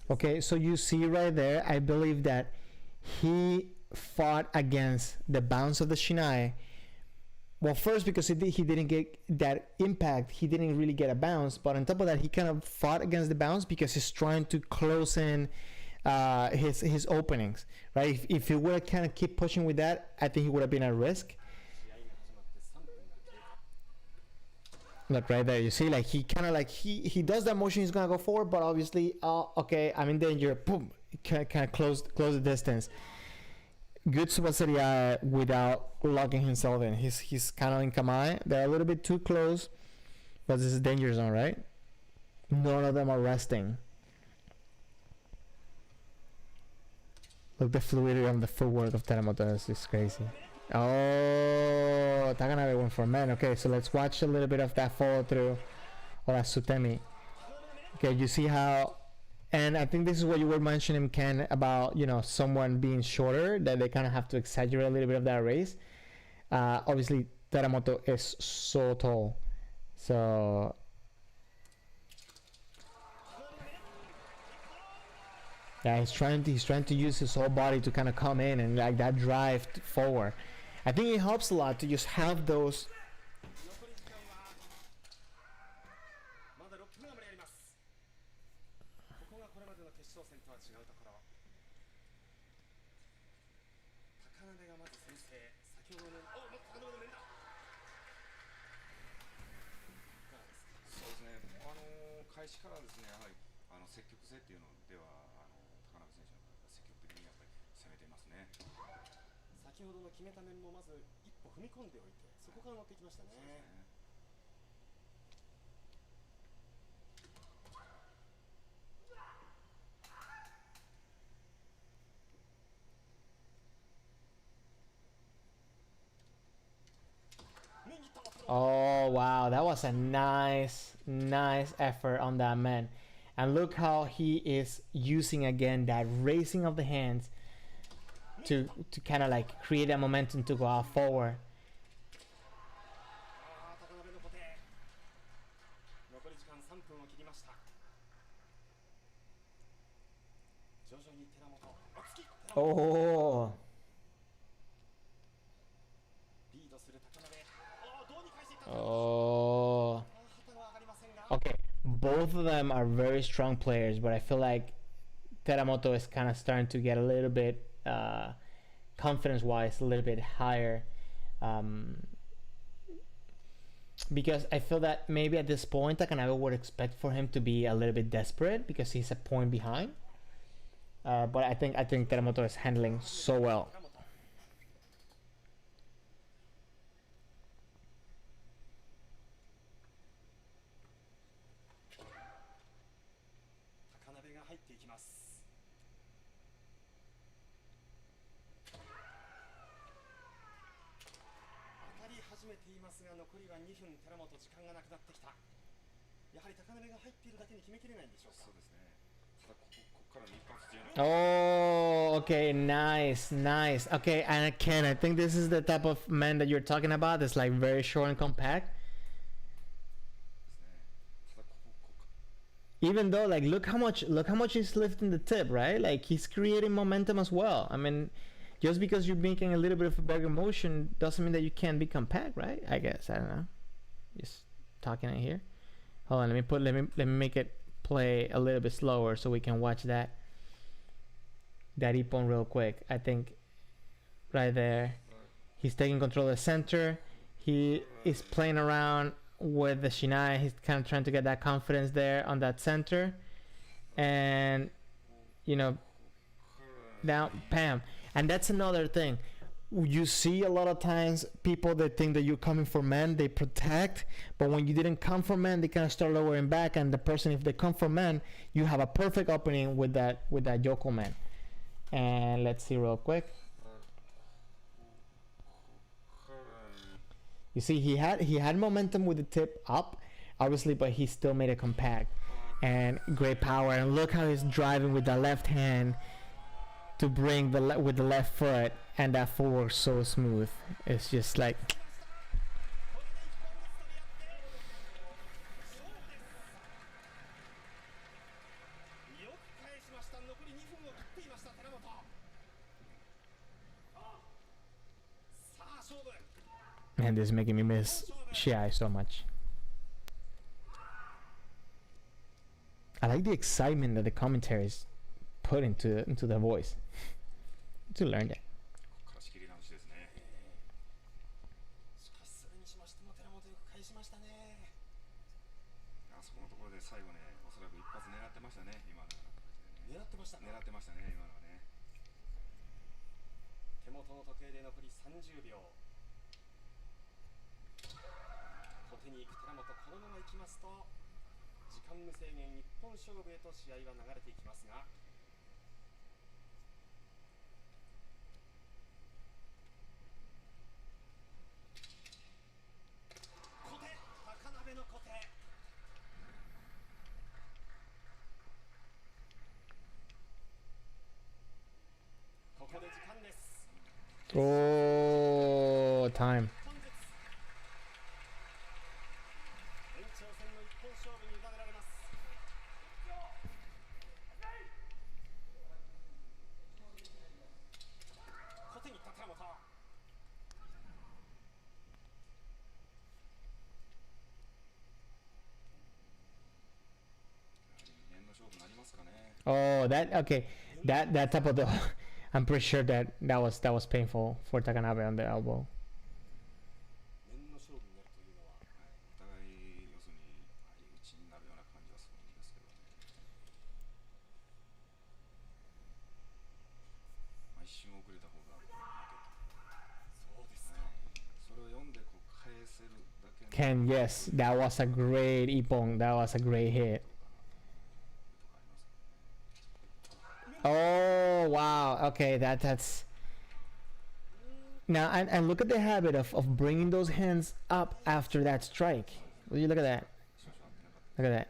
Okay, so you see right there, I believe that he fought against the bounce of the shinai. Well, first because he didn't get that impact, he didn't really get a bounce. But on top of that, he kind of fought against the bounce because he's trying to close in his openings, right? If he would kind of keep pushing with that, I think he would have been at risk. Look right there, you see, like he kind of like he does that motion, he's gonna go forward, but obviously, okay, I'm in danger. Boom, kind of close the distance. Good Subasariya without locking himself in. He's kind of in Kamae. They're a little bit too close, but this is danger zone, right? None of them are resting. Look, the fluidity of the footwork of Teramoto is crazy. Oh, Takanabe went for man. Okay, so let's watch a little bit of that follow through or that Sutemi. Okay, you see how, and I think this is what you were mentioning, Ken, about someone being shorter, that they kind of have to exaggerate a little bit of that race. Obviously, Teramoto is so tall, so. Yeah, he's trying to use his whole body to kind of come in and like that drive forward. I think it helps a lot to just have those. Oh wow, that was a nice effort on that man. And look how he is using again that raising of the hands. to kind of like create a momentum to go out forward. Oh. Oh. Okay, both of them are very strong players, but I feel like Teramoto is kind of starting to get a little bit confidence-wise a little bit higher, because I feel that maybe at this point Takanabe would expect for him to be a little bit desperate because he's a point behind, but I think Teramoto is handling so well. Oh, okay, nice, nice. Okay, and again, I think this is the type of man that you're talking about. That's like very short and compact. Even though, like, look how much he's lifting the tip, right? Like, he's creating momentum as well. I mean, just because you're making a little bit of a bigger motion doesn't mean that you can't be compact, right? I guess, I don't know. Just talking in here. Hold on, let me make it play a little bit slower so we can watch that ippon real quick. I think right there, he's taking control of the center. He is playing around with the shinai. He's kind of trying to get that confidence there on that center, and you know, down, bam. And that's another thing. You see a lot of times people that think that you're coming for man, they protect, but when you didn't come for man, they kind of start lowering back, and the person, if they come for man, you have a perfect opening with that Yoko man. And let's see real quick. You see, he had momentum with the tip up, obviously, but he still made it compact and great power. And look how he's driving with the left hand to bring with the left foot, and that footwork so smooth. It's just like. Man, this is making me miss Shiai so much. I like the excitement that the commentaries put into the voice. To learn that. Oh, time. Oh, that okay. That type of the. I'm pretty sure that was painful for Takanabe on the elbow. Ken, yes, that was a great ippon. That was a great hit. Oh wow, okay, that's now, and look at the habit of bringing those hands up after that strike. Will you look at that? Look at that.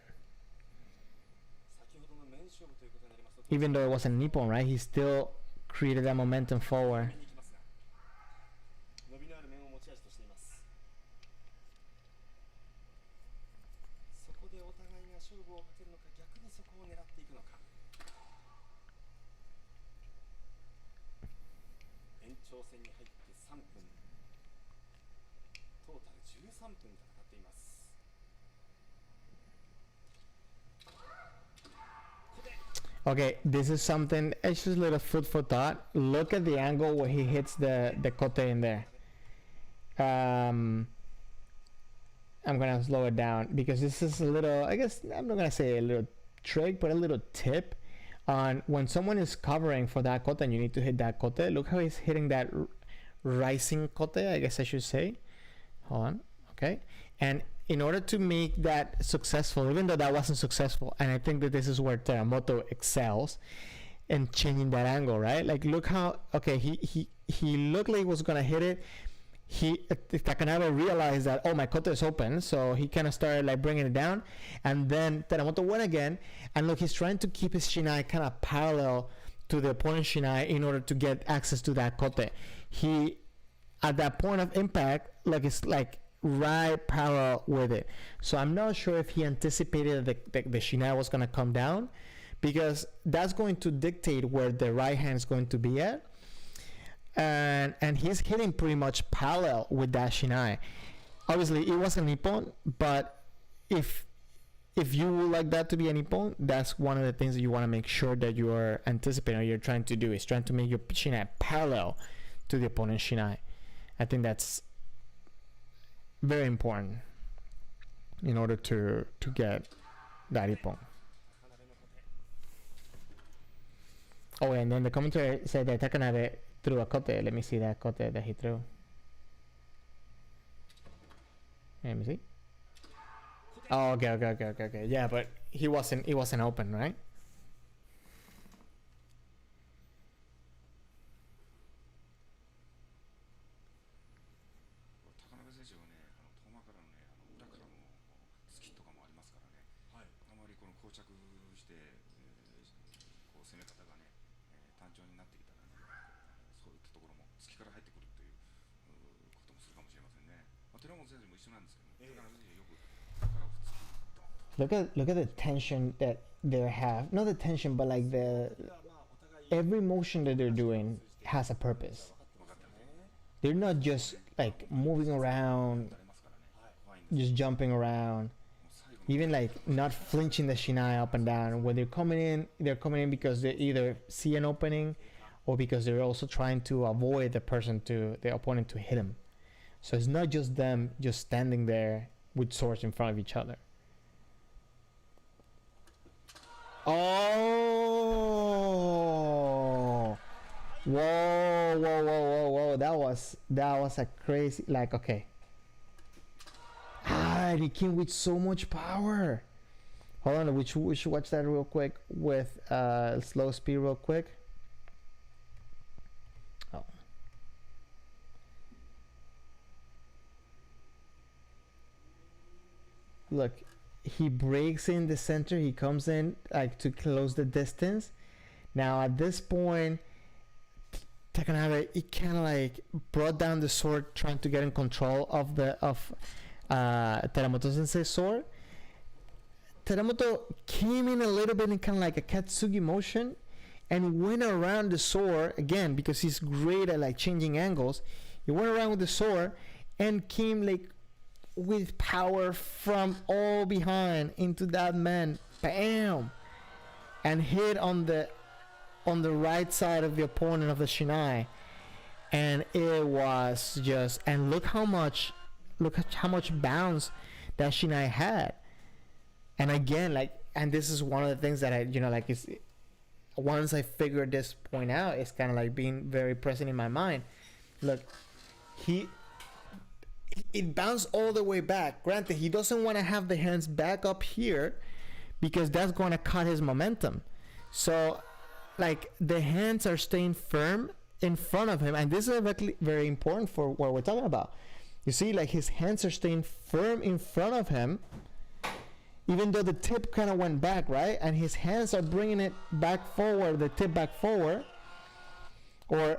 Even though it wasn't Nippon, right? He still created that momentum forward. Okay, this is something, it's just a little food for thought. Look at the angle where he hits the kote in there. I'm gonna slow it down because this is a little, I guess, I'm not gonna say a little trick, but a little tip on when someone is covering for that kote and you need to hit that kote. Look how he's hitting that rising kote, I guess I should say. Hold on, okay. And in order to make that successful, even though that wasn't successful, and I think that this is where Teramoto excels in changing that angle, right? Like, look how, okay, he looked like he was gonna hit it. Takanabe realized that, oh, my kote is open, so he kind of started like bringing it down, and then Teramoto went again, and look, he's trying to keep his shinai kind of parallel to the opponent's shinai in order to get access to that kote. He, at that point of impact, like, it's like right parallel with it. So I'm not sure if he anticipated that the shinai was going to come down, because that's going to dictate where the right hand is going to be at, and he's hitting pretty much parallel with that shinai. Obviously it was a nippon, but if you would like that to be a nippon, that's one of the things that you want to make sure that you are anticipating, or you're trying to do, is trying to make your shinai parallel to the opponent's shinai. I think that's very important in order to get that ippon. Oh, and then the commentary said that Takanabe threw a kote. Let me see that kote that he threw. Let me see. Oh, okay. Yeah, but he wasn't open, right? Look at the tension that they have. Not the tension, but like every motion that they're doing has a purpose. They're not just like moving around, just jumping around, even like not flinching the shinai up and down. When they're coming in because they either see an opening, or because they're also trying to avoid the opponent to hit them. So it's not just them just standing there with swords in front of each other. Oh, whoa, that was a crazy, like, okay. He came with so much power. Hold on, we should watch that real quick with slow speed real quick. Oh. Look, he breaks in the center, he comes in like to close the distance. Now at this point, Takanabe, he kind of like brought down the sword, trying to get in control of Teramoto Sensei's sword. Teramoto came in a little bit in kind of like a Katsugi motion and went around the sword again, because he's great at like changing angles. He went around with the sword and came like with power from all behind into that man, bam, and hit on the right side of the opponent of the shinai, and it was just, and look how much bounce that shinai had. And again, like, and this is one of the things that I, like, is once I figured this point out, it's kind of like being very present in my mind. Look, it bounced all the way back. Granted, he doesn't want to have the hands back up here because that's going to cut his momentum. So, like, the hands are staying firm in front of him, and this is very important for what we're talking about. You see, like, his hands are staying firm in front of him, even though the tip kind of went back, right? And his hands are bringing it back forward, the tip back forward. or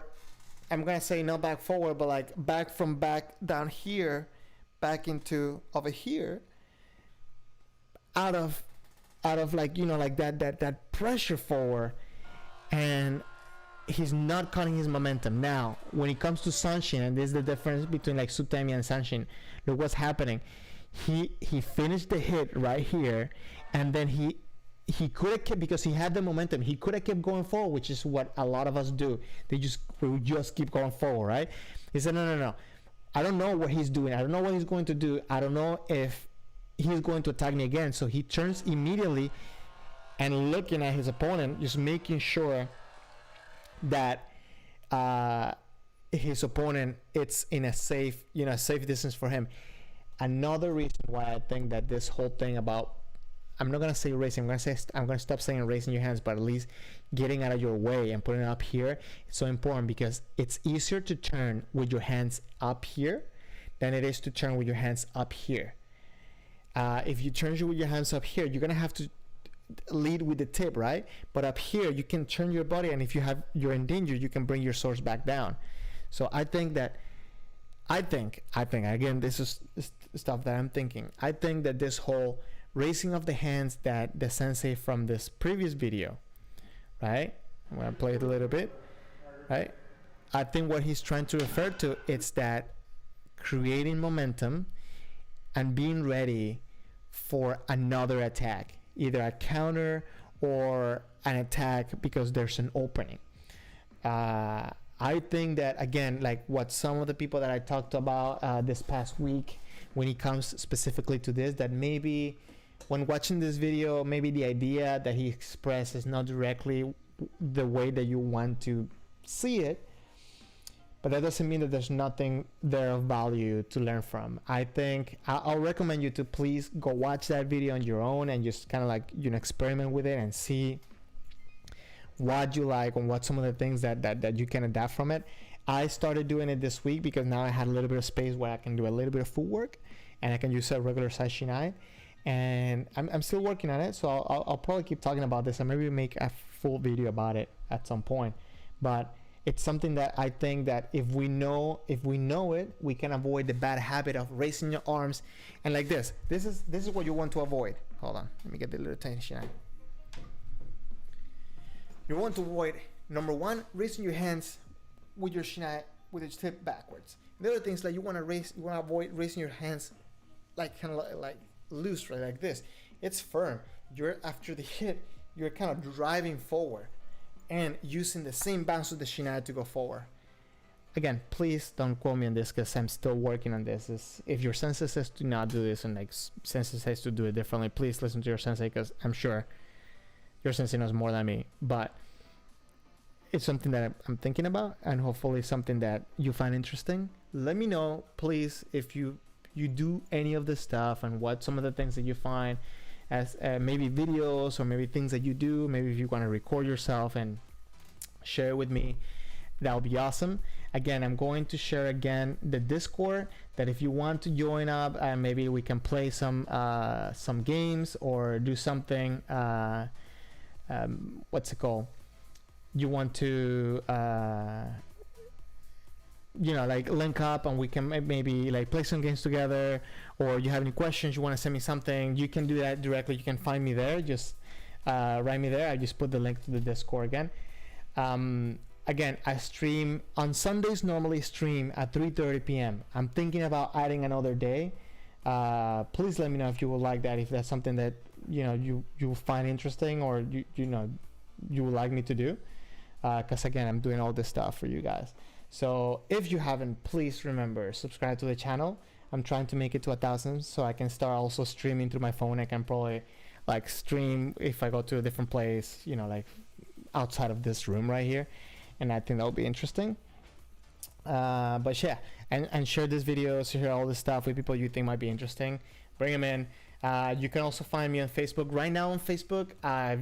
I'm gonna say not back forward, but like back from back down here, back into over here, out of like, you know, like that pressure forward, and he's not cutting his momentum. Now when it comes to Sanshin, and this is the difference between like Sutemi and Sanshin, look what's happening. He finished the hit right here, and then he could have kept, because he had the momentum, he could have kept going forward, which is what a lot of us do. We just keep going forward, right? He said no, I don't know what he's doing, I don't know what he's going to do, I don't know if he's going to attack me again. So he turns immediately and looking at his opponent, just making sure that his opponent, it's in a safe, you know, safe distance for him. Another reason why I think that this whole thing about, I'm not gonna say racing, I'm gonna stop saying raising your hands, but at least getting out of your way and putting it up here, it's so important, because it's easier to turn with your hands up here than it is to turn with your hands up here. If you turn with your hands up here, you're gonna have to lead with the tip, right? But up here you can turn your body, and if you're in danger, you can bring your swords back down. So I think again, this is stuff that I'm thinking. I think that this whole raising of the hands that the sensei from this previous video, right? I'm gonna play it a little bit, right? I think what he's trying to refer to, it's that creating momentum and being ready for another attack, either a counter or an attack because there's an opening. I think that, again, like what some of the people that I talked about this past week, when it comes specifically to this, that maybe when watching this video, maybe the idea that he expressed is not directly the way that you want to see it, but that doesn't mean that there's nothing there of value to learn from. I think I'll recommend you to please go watch that video on your own and just kind of like, you know, experiment with it and see what you like and what some of the things that you can adapt from it. I started doing it this week because now I had a little bit of space where I can do a little bit of footwork and I can use a regular size shinai, and I'm still working on it, so I'll probably keep talking about this and maybe make a full video about it at some point. But it's something that I think that if we know it, we can avoid the bad habit of raising your arms and like this. This is what you want to avoid. Hold on, let me get the little tiny shinai. You want to avoid, number one, raising your hands with your shinai with your tip backwards. The other thing is that you want to avoid raising your hands like kind of like loose, right, like this. It's firm. You're after the hit, you're kind of driving forward and using the same bounce of the shinai to go forward. Again, please don't quote me on this because I'm still working on this. If your sensei says to not do this and like sensei says to do it differently, please listen to your sensei, because I'm sure your sensei knows more than me. But it's something that I'm thinking about, and hopefully something that you find interesting. Let me know, please, if you do any of this stuff and what some of the things that you find as maybe videos or maybe things that you do. Maybe if you want to record yourself and share it with me, that would be awesome. Again, I'm going to share again the Discord, that if you want to join up, maybe we can play some games or do something. What's it called? You want to you know, like link up and we can maybe like play some games together, or you have any questions, you want to send me something, you can do that directly. You can find me there, just write me there. I just put the link to the Discord again. Again, I stream on Sundays, normally stream at 3:30 p.m. I'm thinking about adding another day. Please let me know if you would like that, if that's something that you know you find interesting, or you know you would like me to do, because again, I'm doing all this stuff for you guys. So if you haven't, please remember, subscribe to the channel. I'm trying to make it to 1,000 so I can start also streaming through my phone. I can probably like stream if I go to a different place, you know, like outside of this room right here, and I think that will be interesting. But yeah, and share this video, share all this stuff with people you think might be interesting. Bring them in. You can also find me on Facebook. Right now on Facebook,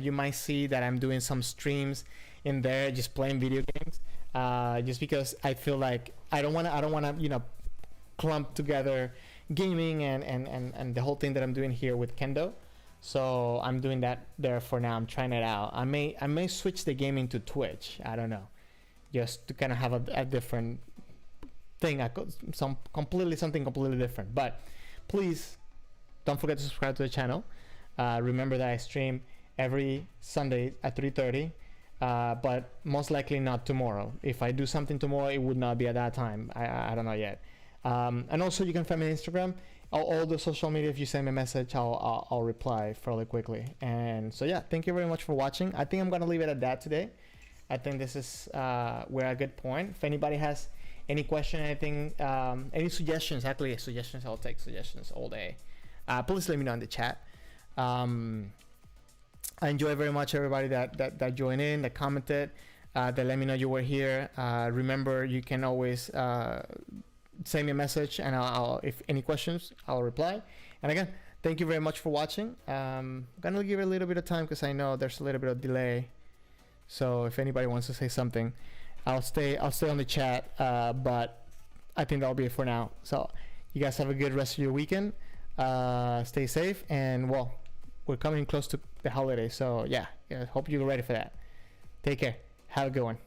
you might see that I'm doing some streams in there, just playing video games. Just because I feel like I don't want to you know, clump together gaming and the whole thing that I'm doing here with Kendo. So I'm doing that there for now. I'm trying it out. I may switch the gaming to Twitch. I don't know. just to kind of have a different thing, something completely different. But please don't forget to subscribe to the channel. Remember that I stream every Sunday at 3:30, but most likely not tomorrow. If I do something tomorrow, it would not be at that time. I don't know yet. And also you can find me on Instagram, all the social media. If you send me a message, I'll reply fairly quickly. And so yeah, thank you very much for watching. I think I'm gonna leave it at that today. I think this is we're at a good point. If anybody has any question, anything, any suggestions, actually suggestions, I'll take suggestions all day. Please let me know in the chat. I enjoy very much everybody that joined in, that commented, that let me know you were here. Remember, you can always send me a message, and I'll if any questions, I'll reply. And again, thank you very much for watching. I'm gonna give it a little bit of time because I know there's a little bit of delay. So if anybody wants to say something, I'll stay on the chat. But I think that'll be it for now. So you guys have a good rest of your weekend. Stay safe, and well, we're coming close to the holiday, so yeah, hope you're ready for that. Take care. Have a good one.